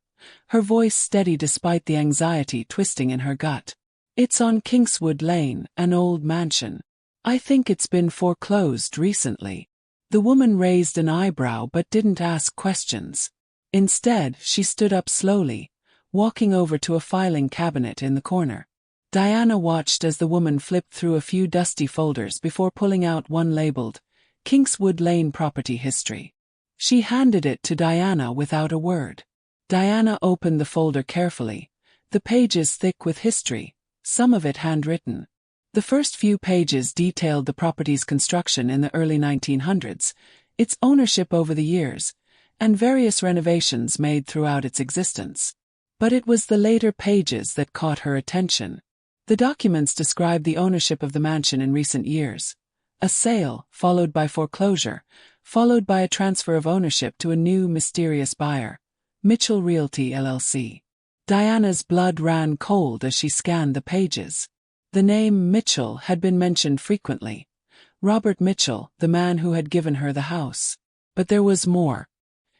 her voice steady despite the anxiety twisting in her gut. "It's on Kingswood Lane, an old mansion. I think it's been foreclosed recently." The woman raised an eyebrow but didn't ask questions. Instead, she stood up slowly, walking over to a filing cabinet in the corner. Diana watched as the woman flipped through a few dusty folders before pulling out one labeled, "Kingswood Lane Property History." She handed it to Diana without a word. Diana opened the folder carefully, the pages thick with history, some of it handwritten. The first few pages detailed the property's construction in the early 1900s, its ownership over the years, and various renovations made throughout its existence. But it was the later pages that caught her attention. The documents described the ownership of the mansion in recent years. A sale, followed by foreclosure, followed by a transfer of ownership to a new mysterious buyer, Mitchell Realty LLC. Diana's blood ran cold as she scanned the pages. The name Mitchell had been mentioned frequently. Robert Mitchell, the man who had given her the house. But there was more.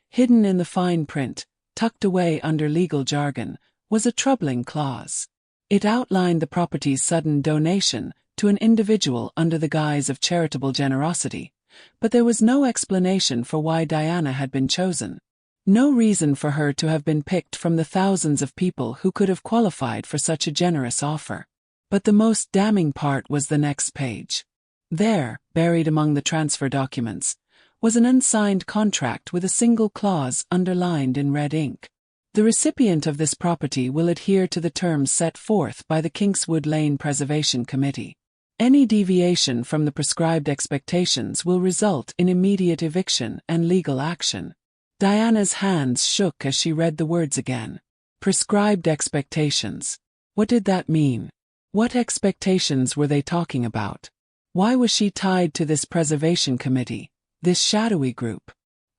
Hidden in the fine print, tucked away under legal jargon, was a troubling clause. It outlined the property's sudden donation to an individual under the guise of charitable generosity, but there was no explanation for why Diana had been chosen. No reason for her to have been picked from the thousands of people who could have qualified for such a generous offer. But the most damning part was the next page. There, buried among the transfer documents, was an unsigned contract with a single clause underlined in red ink. The recipient of this property will adhere to the terms set forth by the Kingswood Lane Preservation Committee. Any deviation from the prescribed expectations will result in immediate eviction and legal action. Diana's hands shook as she read the words again. Prescribed expectations. What did that mean? What expectations were they talking about? Why was she tied to this preservation committee, this shadowy group?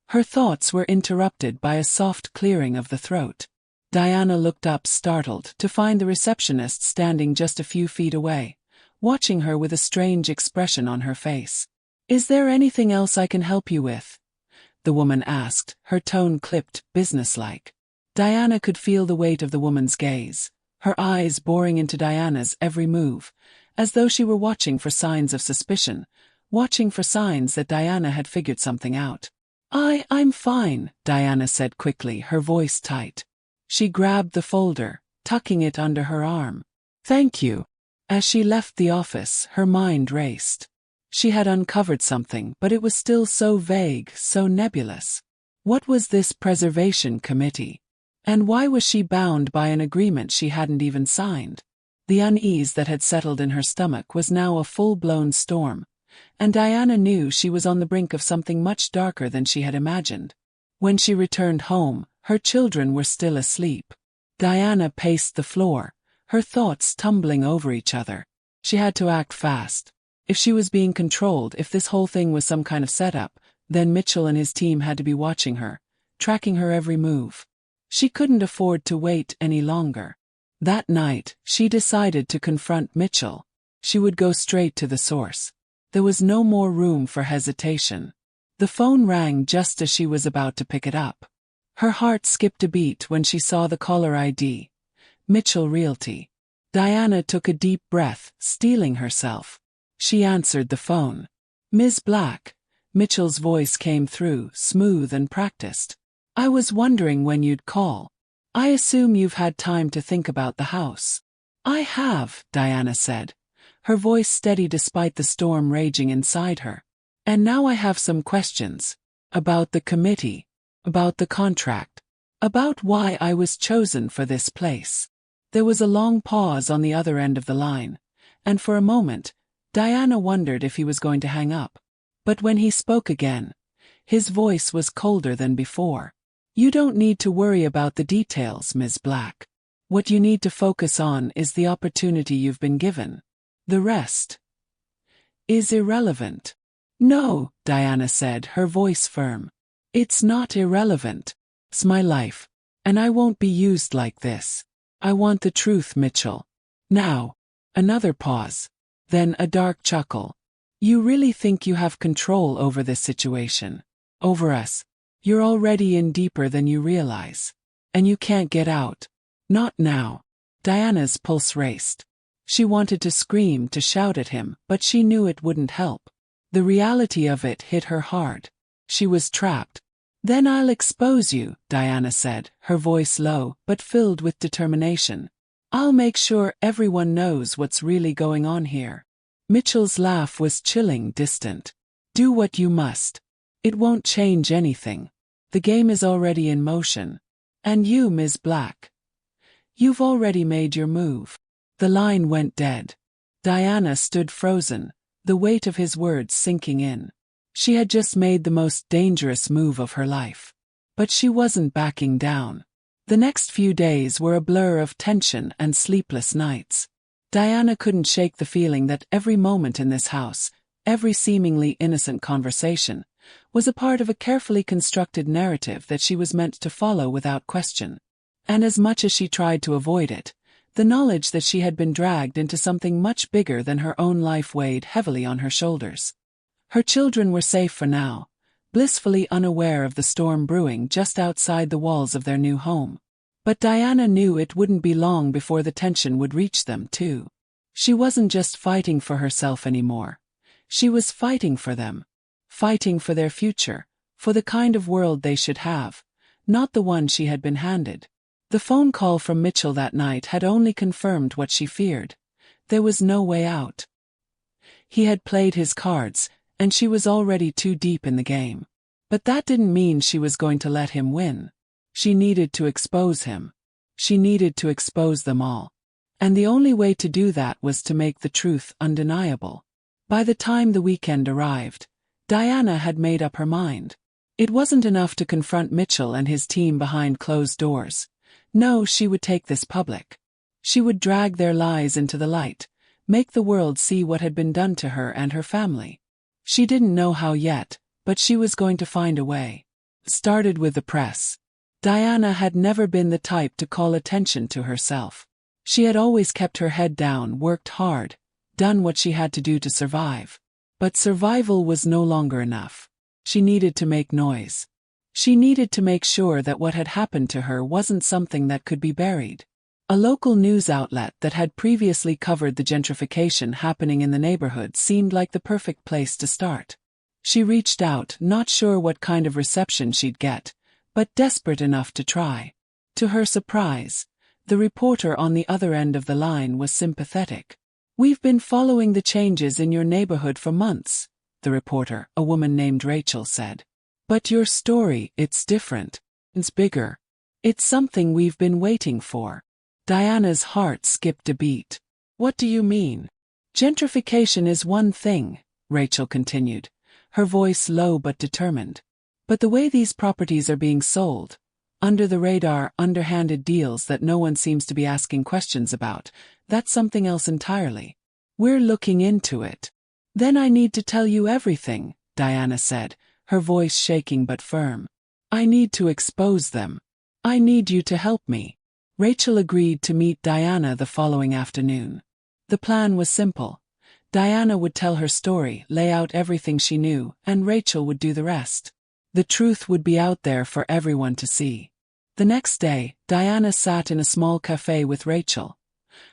Her thoughts were interrupted by a soft clearing of the throat. Diana looked up startled to find the receptionist standing just a few feet away, watching her with a strange expression on her face. "Is there anything else I can help you with?" the woman asked, her tone clipped, businesslike. Diana could feel the weight of the woman's gaze, her eyes boring into Diana's every move, as though she were watching for signs of suspicion, watching for signs that Diana had figured something out. I'm fine," Diana said quickly, her voice tight. She grabbed the folder, tucking it under her arm. "Thank you." As she left the office, her mind raced. She had uncovered something, but it was still so vague, so nebulous. What was this preservation committee? And why was she bound by an agreement she hadn't even signed? The unease that had settled in her stomach was now a full-blown storm, and Diana knew she was on the brink of something much darker than she had imagined. When she returned home, her children were still asleep. Diana paced the floor, her thoughts tumbling over each other. She had to act fast. If she was being controlled, if this whole thing was some kind of setup, then Mitchell and his team had to be watching her, tracking her every move. She couldn't afford to wait any longer. That night, she decided to confront Mitchell. She would go straight to the source. There was no more room for hesitation. The phone rang just as she was about to pick it up. Her heart skipped a beat when she saw the caller ID. Mitchell Realty. Diana took a deep breath, steeling herself. She answered the phone. "Ms. Black," Mitchell's voice came through, smooth and practiced. "I was wondering when you'd call. I assume you've had time to think about the house." "I have," Diana said, her voice steady despite the storm raging inside her. "And now I have some questions. About the committee. About the contract. About why I was chosen for this place." There was a long pause on the other end of the line, and for a moment, Diana wondered if he was going to hang up. But when he spoke again, his voice was colder than before. "You don't need to worry about the details, Ms. Black. What you need to focus on is the opportunity you've been given. The rest is irrelevant." "No," Diana said, her voice firm. "It's not irrelevant. It's my life, and I won't be used like this. I want the truth, Mitchell. Now." Another pause. Then a dark chuckle. You really think you have control over this situation? Over us? You're already in deeper than you realize. And you can't get out. Not now. Diana's pulse raced. She wanted to scream, to shout at him, but she knew it wouldn't help. The reality of it hit her hard. She was trapped. Then I'll expose you, Diana said, her voice low, but filled with determination. I'll make sure everyone knows what's really going on here. Mitchell's laugh was chilling, distant. Do what you must. It won't change anything. The game is already in motion. And you, Ms. Black. You've already made your move. The line went dead. Diana stood frozen, the weight of his words sinking in. She had just made the most dangerous move of her life. But she wasn't backing down. The next few days were a blur of tension and sleepless nights. Diana couldn't shake the feeling that every moment in this house, every seemingly innocent conversation, was a part of a carefully constructed narrative that she was meant to follow without question. And as much as she tried to avoid it, the knowledge that she had been dragged into something much bigger than her own life weighed heavily on her shoulders. Her children were safe for now, blissfully unaware of the storm brewing just outside the walls of their new home. But Diana knew it wouldn't be long before the tension would reach them too. She wasn't just fighting for herself anymore. She was fighting for them. Fighting for their future, for the kind of world they should have, not the one she had been handed. The phone call from Mitchell that night had only confirmed what she feared. There was no way out. He had played his cards, and she was already too deep in the game. But that didn't mean she was going to let him win. She needed to expose him. She needed to expose them all. And the only way to do that was to make the truth undeniable. By the time the weekend arrived, Diana had made up her mind. It wasn't enough to confront Mitchell and his team behind closed doors. No, she would take this public. She would drag their lies into the light, make the world see what had been done to her and her family. She didn't know how yet, but she was going to find a way. Started with the press. Diana had never been the type to call attention to herself. She had always kept her head down, worked hard, done what she had to do to survive. But survival was no longer enough. She needed to make noise. She needed to make sure that what had happened to her wasn't something that could be buried. A local news outlet that had previously covered the gentrification happening in the neighborhood seemed like the perfect place to start. She reached out, not sure what kind of reception she'd get, but desperate enough to try. To her surprise, the reporter on the other end of the line was sympathetic. "We've been following the changes in your neighborhood for months," the reporter, a woman named Rachel, said. "But your story, it's different. It's bigger. It's something we've been waiting for." Diana's heart skipped a beat. "What do you mean?" "Gentrification is one thing," Rachel continued, her voice low but determined. "But the way these properties are being sold, under the radar, underhanded deals that no one seems to be asking questions about, that's something else entirely. We're looking into it." "Then I need to tell you everything," Diana said, her voice shaking but firm. "I need to expose them. I need you to help me." Rachel agreed to meet Diana the following afternoon. The plan was simple. Diana would tell her story, lay out everything she knew, and Rachel would do the rest. The truth would be out there for everyone to see. The next day, Diana sat in a small cafe with Rachel,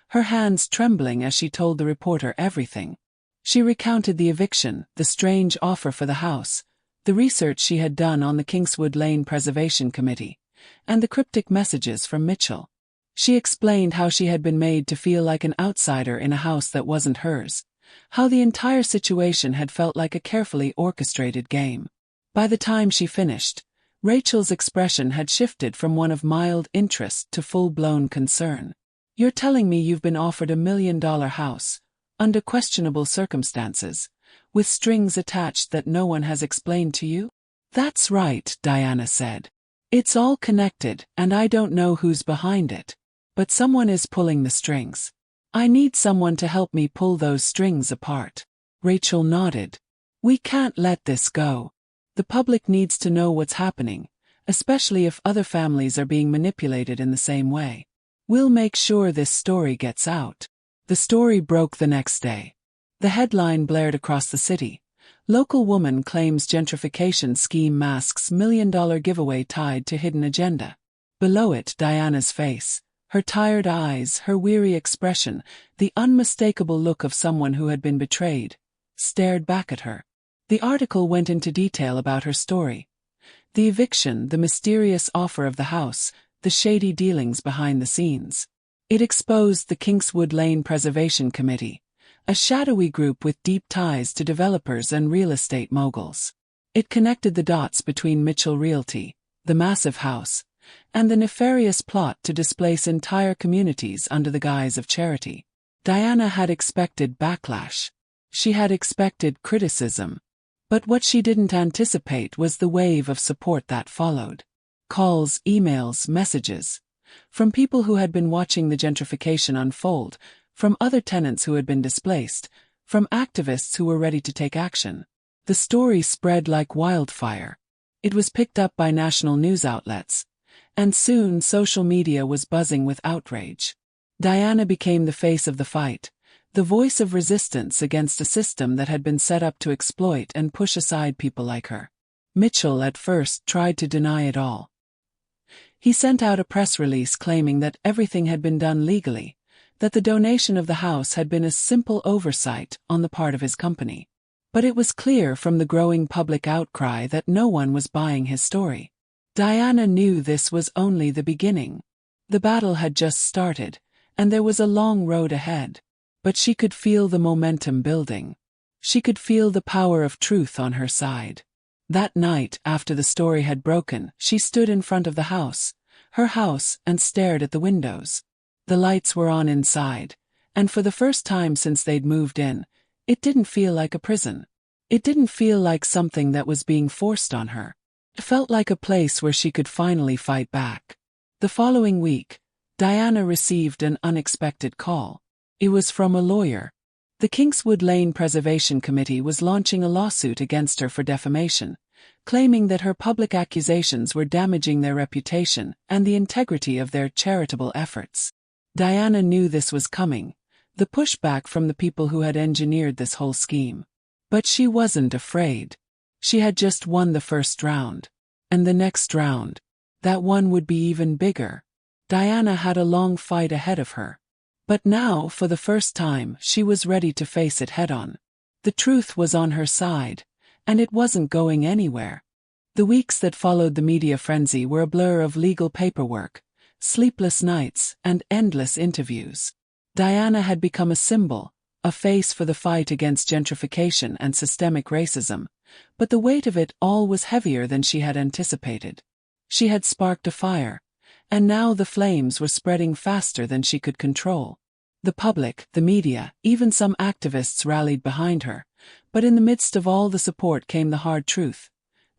her hands trembling as she told the reporter everything. She recounted the eviction, the strange offer for the house, the research she had done on the Kingswood Lane Preservation Committee, and the cryptic messages from Mitchell. She explained how she had been made to feel like an outsider in a house that wasn't hers, how the entire situation had felt like a carefully orchestrated game. By the time she finished, Rachel's expression had shifted from one of mild interest to full-blown concern. "You're telling me you've been offered $1 million house, under questionable circumstances, with strings attached that no one has explained to you?" "That's right," Diana said. "It's all connected, and I don't know who's behind it. But someone is pulling the strings. I need someone to help me pull those strings apart." Rachel nodded. "We can't let this go. The public needs to know what's happening, especially if other families are being manipulated in the same way. We'll make sure this story gets out." The story broke the next day. The headline blared across the city. Local woman claims gentrification scheme masks $1 million giveaway tied to hidden agenda. Below it, Diana's face. Her tired eyes, her weary expression, the unmistakable look of someone who had been betrayed, stared back at her. The article went into detail about her story. The eviction, the mysterious offer of the house, the shady dealings behind the scenes. It exposed the Kingswood Lane Preservation Committee, a shadowy group with deep ties to developers and real estate moguls. It connected the dots between Mitchell Realty, the massive house, and the nefarious plot to displace entire communities under the guise of charity. Diana had expected backlash. She had expected criticism. But what she didn't anticipate was the wave of support that followed. Calls, emails, messages. From people who had been watching the gentrification unfold, from other tenants who had been displaced, from activists who were ready to take action. The story spread like wildfire. It was picked up by national news outlets, and soon social media was buzzing with outrage. Diana became the face of the fight, the voice of resistance against a system that had been set up to exploit and push aside people like her. Mitchell at first tried to deny it all. He sent out a press release claiming that everything had been done legally, that the donation of the house had been a simple oversight on the part of his company. But it was clear from the growing public outcry that no one was buying his story. Diana knew this was only the beginning. The battle had just started, and there was a long road ahead. But she could feel the momentum building. She could feel the power of truth on her side. That night, after the story had broken, she stood in front of the house, her house, and stared at the windows. The lights were on inside, and for the first time since they'd moved in, it didn't feel like a prison. It didn't feel like something that was being forced on her. It felt like a place where she could finally fight back. The following week, Diana received an unexpected call. It was from a lawyer. The Kingswood Lane Preservation Committee was launching a lawsuit against her for defamation, claiming that her public accusations were damaging their reputation and the integrity of their charitable efforts. Diana knew this was coming, the pushback from the people who had engineered this whole scheme. But she wasn't afraid. She had just won the first round. And the next round, that one would be even bigger. Diana had a long fight ahead of her. But now, for the first time, she was ready to face it head-on. The truth was on her side, and it wasn't going anywhere. The weeks that followed the media frenzy were a blur of legal paperwork, sleepless nights, and endless interviews. Diana had become a symbol, a face for the fight against gentrification and systemic racism, but the weight of it all was heavier than she had anticipated. She had sparked a fire, and now the flames were spreading faster than she could control. The public, the media, even some activists rallied behind her, but in the midst of all the support came the hard truth.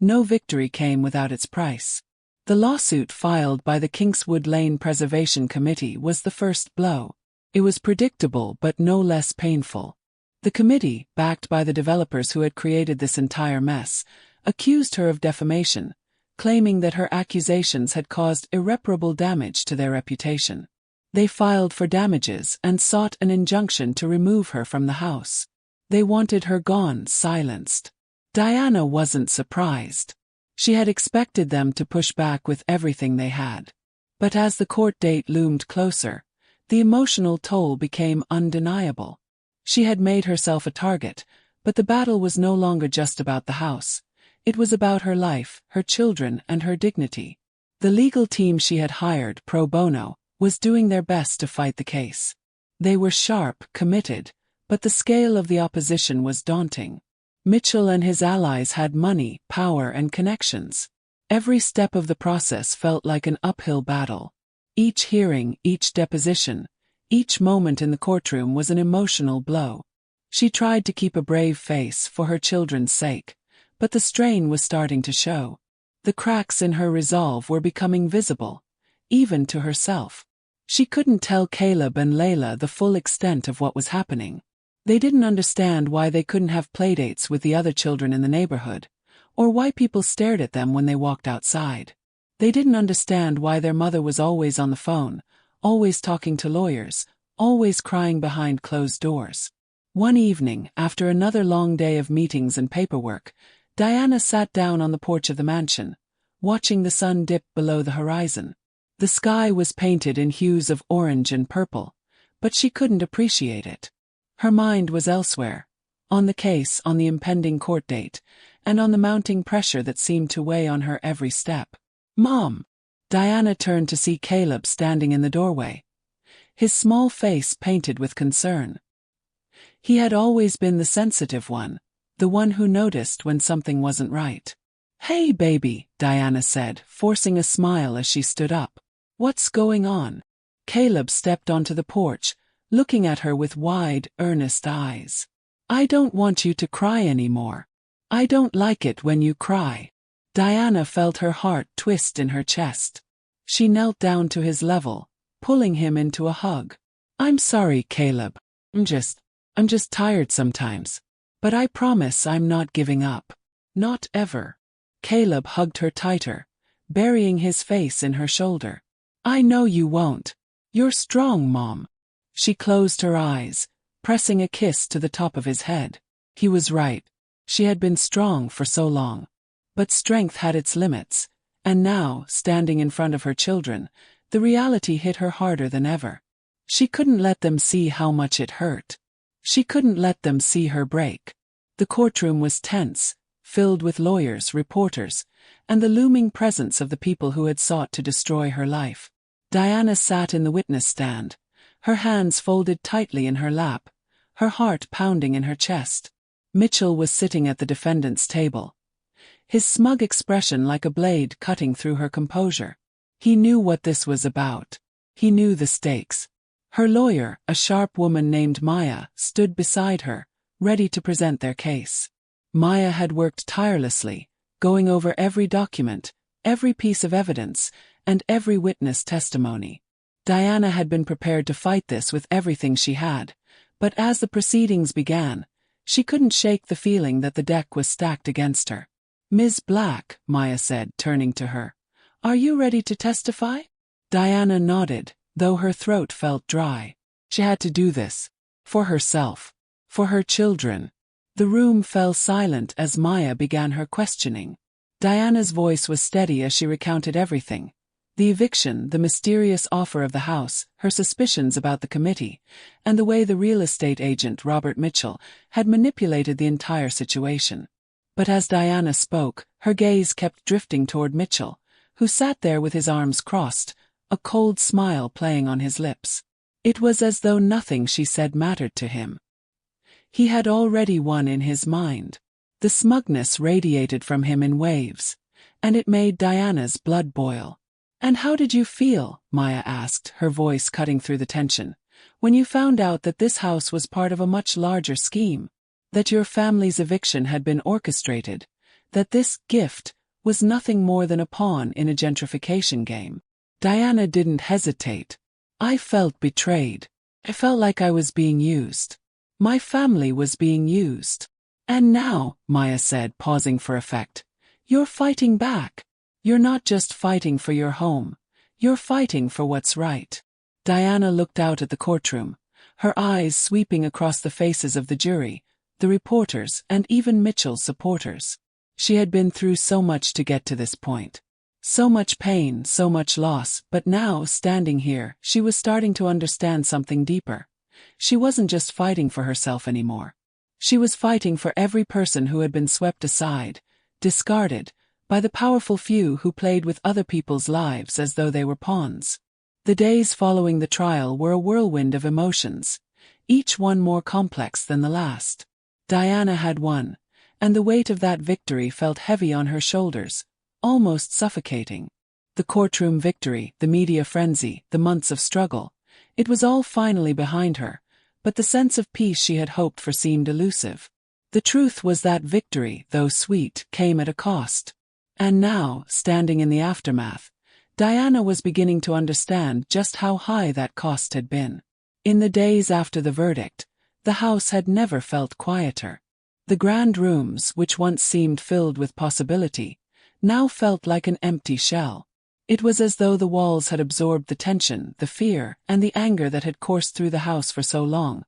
No victory came without its price. The lawsuit filed by the Kingswood Lane Preservation Committee was the first blow. It was predictable but no less painful. The committee, backed by the developers who had created this entire mess, accused her of defamation, claiming that her accusations had caused irreparable damage to their reputation. They filed for damages and sought an injunction to remove her from the house. They wanted her gone, silenced. Diana wasn't surprised. She had expected them to push back with everything they had. But as the court date loomed closer, the emotional toll became undeniable. She had made herself a target, but the battle was no longer just about the house. It was about her life, her children, and her dignity. The legal team she had hired, pro bono, was doing their best to fight the case. They were sharp, committed, but the scale of the opposition was daunting. Mitchell and his allies had money, power, and connections. Every step of the process felt like an uphill battle. Each hearing, each deposition, each moment in the courtroom was an emotional blow. She tried to keep a brave face for her children's sake, but the strain was starting to show. The cracks in her resolve were becoming visible, even to herself. She couldn't tell Caleb and Layla the full extent of what was happening. They didn't understand why they couldn't have playdates with the other children in the neighborhood, or why people stared at them when they walked outside. They didn't understand why their mother was always on the phone, always talking to lawyers, always crying behind closed doors. One evening, after another long day of meetings and paperwork, Diana sat down on the porch of the mansion, watching the sun dip below the horizon. The sky was painted in hues of orange and purple, but she couldn't appreciate it. Her mind was elsewhere, on the case, on the impending court date, and on the mounting pressure that seemed to weigh on her every step. "Mom!" Diana turned to see Caleb standing in the doorway, his small face painted with concern. He had always been the sensitive one, the one who noticed when something wasn't right. "Hey, baby," Diana said, forcing a smile as she stood up. "What's going on?" Caleb stepped onto the porch, looking at her with wide, earnest eyes. "I don't want you to cry anymore. I don't like it when you cry." Diana felt her heart twist in her chest. She knelt down to his level, pulling him into a hug. "I'm sorry, Caleb. I'm just tired sometimes. But I promise I'm not giving up. Not ever." Caleb hugged her tighter, burying his face in her shoulder. "I know you won't. You're strong, Mom." She closed her eyes, pressing a kiss to the top of his head. He was right. She had been strong for so long. But strength had its limits, and now, standing in front of her children, the reality hit her harder than ever. She couldn't let them see how much it hurt. She couldn't let them see her break. The courtroom was tense, filled with lawyers, reporters, and the looming presence of the people who had sought to destroy her life. Diana sat in the witness stand, her hands folded tightly in her lap, her heart pounding in her chest. Mitchell was sitting at the defendant's table, his smug expression like a blade cutting through her composure. He knew what this was about. He knew the stakes. Her lawyer, a sharp woman named Maya, stood beside her, ready to present their case. Maya had worked tirelessly, going over every document, every piece of evidence, and every witness testimony. Diana had been prepared to fight this with everything she had, but as the proceedings began, she couldn't shake the feeling that the deck was stacked against her. "Ms. Black," Maya said, turning to her, "are you ready to testify?" Diana nodded, though her throat felt dry. She had to do this. For herself. For her children. The room fell silent as Maya began her questioning. Diana's voice was steady as she recounted everything. The eviction, the mysterious offer of the house, her suspicions about the committee, and the way the real estate agent, Robert Mitchell, had manipulated the entire situation. But as Diana spoke, her gaze kept drifting toward Mitchell, who sat there with his arms crossed, a cold smile playing on his lips. It was as though nothing she said mattered to him. He had already won in his mind. The smugness radiated from him in waves, and it made Diana's blood boil. "And how did you feel?" Maya asked, her voice cutting through the tension, "when you found out that this house was part of a much larger scheme, that your family's eviction had been orchestrated, that this gift was nothing more than a pawn in a gentrification game?" Diana didn't hesitate. "I felt betrayed. I felt like I was being used. My family was being used. And now," Maya said, pausing for effect, "you're fighting back. You're not just fighting for your home. You're fighting for what's right." Diana looked out at the courtroom, her eyes sweeping across the faces of the jury, the reporters, and even Mitchell's supporters. She had been through so much to get to this point. So much pain, so much loss, but now, standing here, she was starting to understand something deeper. She wasn't just fighting for herself anymore. She was fighting for every person who had been swept aside, discarded, by the powerful few who played with other people's lives as though they were pawns. The days following the trial were a whirlwind of emotions, each one more complex than the last. Diana had won, and the weight of that victory felt heavy on her shoulders, almost suffocating. The courtroom victory, the media frenzy, the months of struggle, it was all finally behind her, but the sense of peace she had hoped for seemed elusive. The truth was that victory, though sweet, came at a cost. And now, standing in the aftermath, Diana was beginning to understand just how high that cost had been. In the days after the verdict, the house had never felt quieter. The grand rooms, which once seemed filled with possibility, now felt like an empty shell. It was as though the walls had absorbed the tension, the fear, and the anger that had coursed through the house for so long,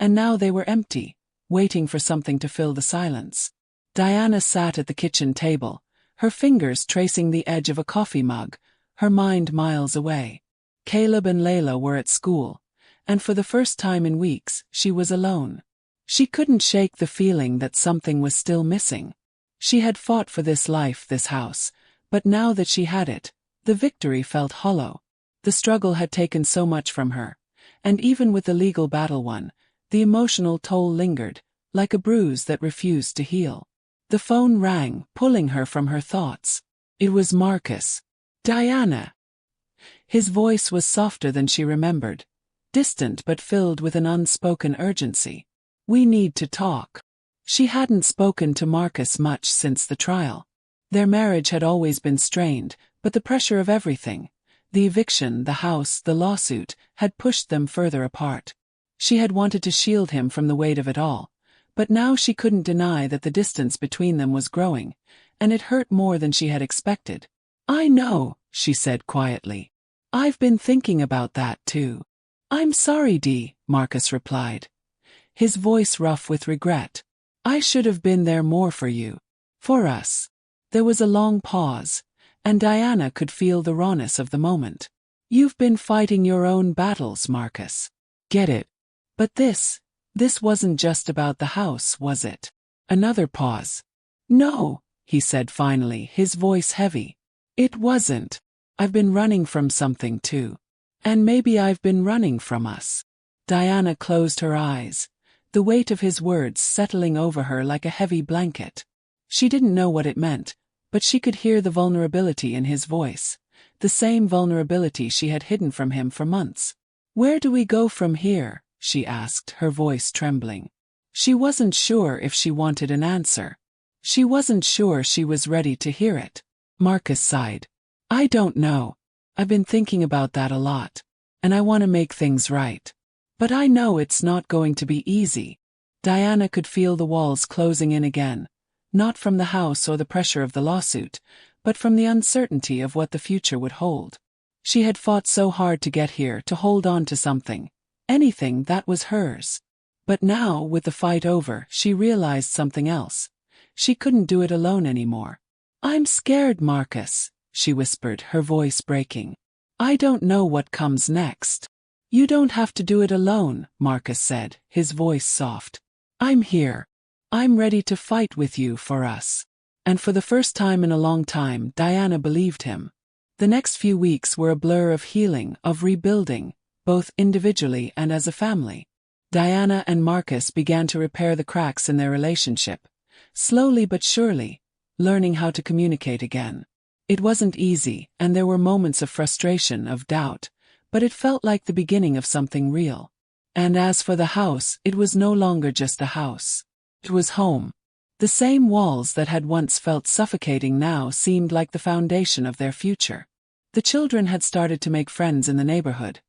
and now they were empty, waiting for something to fill the silence. Diana sat at the kitchen table, her fingers tracing the edge of a coffee mug, her mind miles away. Caleb and Layla were at school, and for the first time in weeks, she was alone. She couldn't shake the feeling that something was still missing. She had fought for this life, this house, but now that she had it, the victory felt hollow. The struggle had taken so much from her, and even with the legal battle won, the emotional toll lingered, like a bruise that refused to heal. The phone rang, pulling her from her thoughts. It was Marcus. "Diana." His voice was softer than she remembered, distant but filled with an unspoken urgency. "We need to talk." She hadn't spoken to Marcus much since the trial. Their marriage had always been strained, but the pressure of everything, the eviction, the house, the lawsuit, had pushed them further apart. She had wanted to shield him from the weight of it all, but now she couldn't deny that the distance between them was growing, and it hurt more than she had expected. "I know," she said quietly. "I've been thinking about that too." "I'm sorry, Dee," Marcus replied, his voice rough with regret. "I should have been there more for you. For us." There was a long pause, and Diana could feel the rawness of the moment. "You've been fighting your own battles, Marcus. Get it. But this wasn't just about the house, was it?" Another pause. "No," he said finally, his voice heavy. "It wasn't. I've been running from something too. And maybe I've been running from us." Diana closed her eyes, the weight of his words settling over her like a heavy blanket. She didn't know what it meant, but she could hear the vulnerability in his voice, the same vulnerability she had hidden from him for months. "Where do we go from here?" she asked, her voice trembling. She wasn't sure if she wanted an answer. She wasn't sure she was ready to hear it. Marcus sighed. "I don't know. I've been thinking about that a lot, and I want to make things right. But I know it's not going to be easy." Diana could feel the walls closing in again, not from the house or the pressure of the lawsuit, but from the uncertainty of what the future would hold. She had fought so hard to get here, to hold on to something, anything that was hers. But now, with the fight over, she realized something else. She couldn't do it alone anymore. "I'm scared, Marcus," she whispered, her voice breaking. "I don't know what comes next." "You don't have to do it alone," Marcus said, his voice soft. "I'm here. I'm ready to fight with you for us." And for the first time in a long time, Diana believed him. The next few weeks were a blur of healing, of rebuilding, both individually and as a family. Diana and Marcus began to repair the cracks in their relationship, slowly but surely, learning how to communicate again. It wasn't easy, and there were moments of frustration, of doubt, but it felt like the beginning of something real. And as for the house, it was no longer just a house. It was home. The same walls that had once felt suffocating now seemed like the foundation of their future. The children had started to make friends in the neighborhood,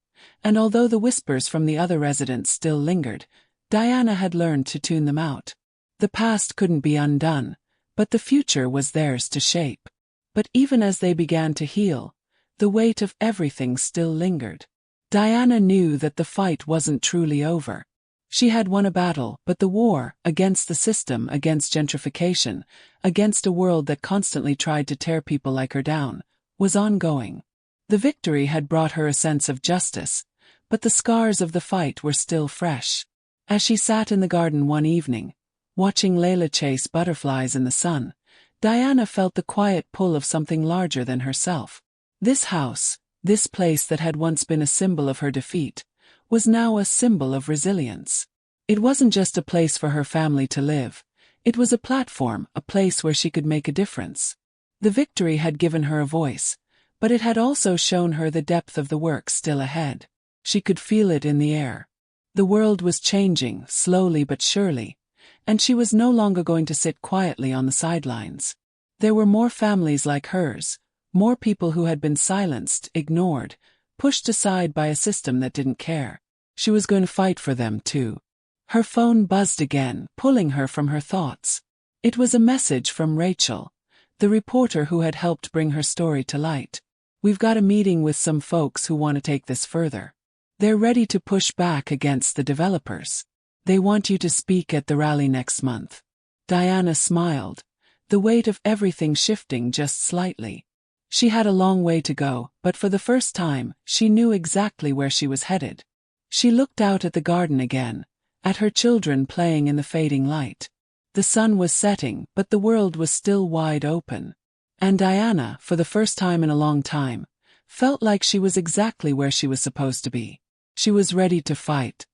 and although the whispers from the other residents still lingered, Diana had learned to tune them out. The past couldn't be undone, but the future was theirs to shape. But even as they began to heal, the weight of everything still lingered. Diana knew that the fight wasn't truly over. She had won a battle, but the war, against the system, against gentrification, against a world that constantly tried to tear people like her down, was ongoing. The victory had brought her a sense of justice, but the scars of the fight were still fresh. As she sat in the garden one evening, watching Layla chase butterflies in the sun, Diana felt the quiet pull of something larger than herself. This house, this place that had once been a symbol of her defeat, was now a symbol of resilience. It wasn't just a place for her family to live. It was a platform, a place where she could make a difference. The victory had given her a voice, but it had also shown her the depth of the work still ahead. She could feel it in the air. The world was changing, slowly but surely, and she was no longer going to sit quietly on the sidelines. There were more families like hers, more people who had been silenced, ignored, pushed aside by a system that didn't care. She was going to fight for them too. Her phone buzzed again, pulling her from her thoughts. It was a message from Rachel, the reporter who had helped bring her story to light. We've got a meeting with some folks who want to take this further. They're ready to push back against the developers. They want you to speak at the rally next month." Diana smiled, the weight of everything shifting just slightly. She had a long way to go, but for the first time, she knew exactly where she was headed. She looked out at the garden again, at her children playing in the fading light. The sun was setting, but the world was still wide open. And Diana, for the first time in a long time, felt like she was exactly where she was supposed to be. She was ready to fight,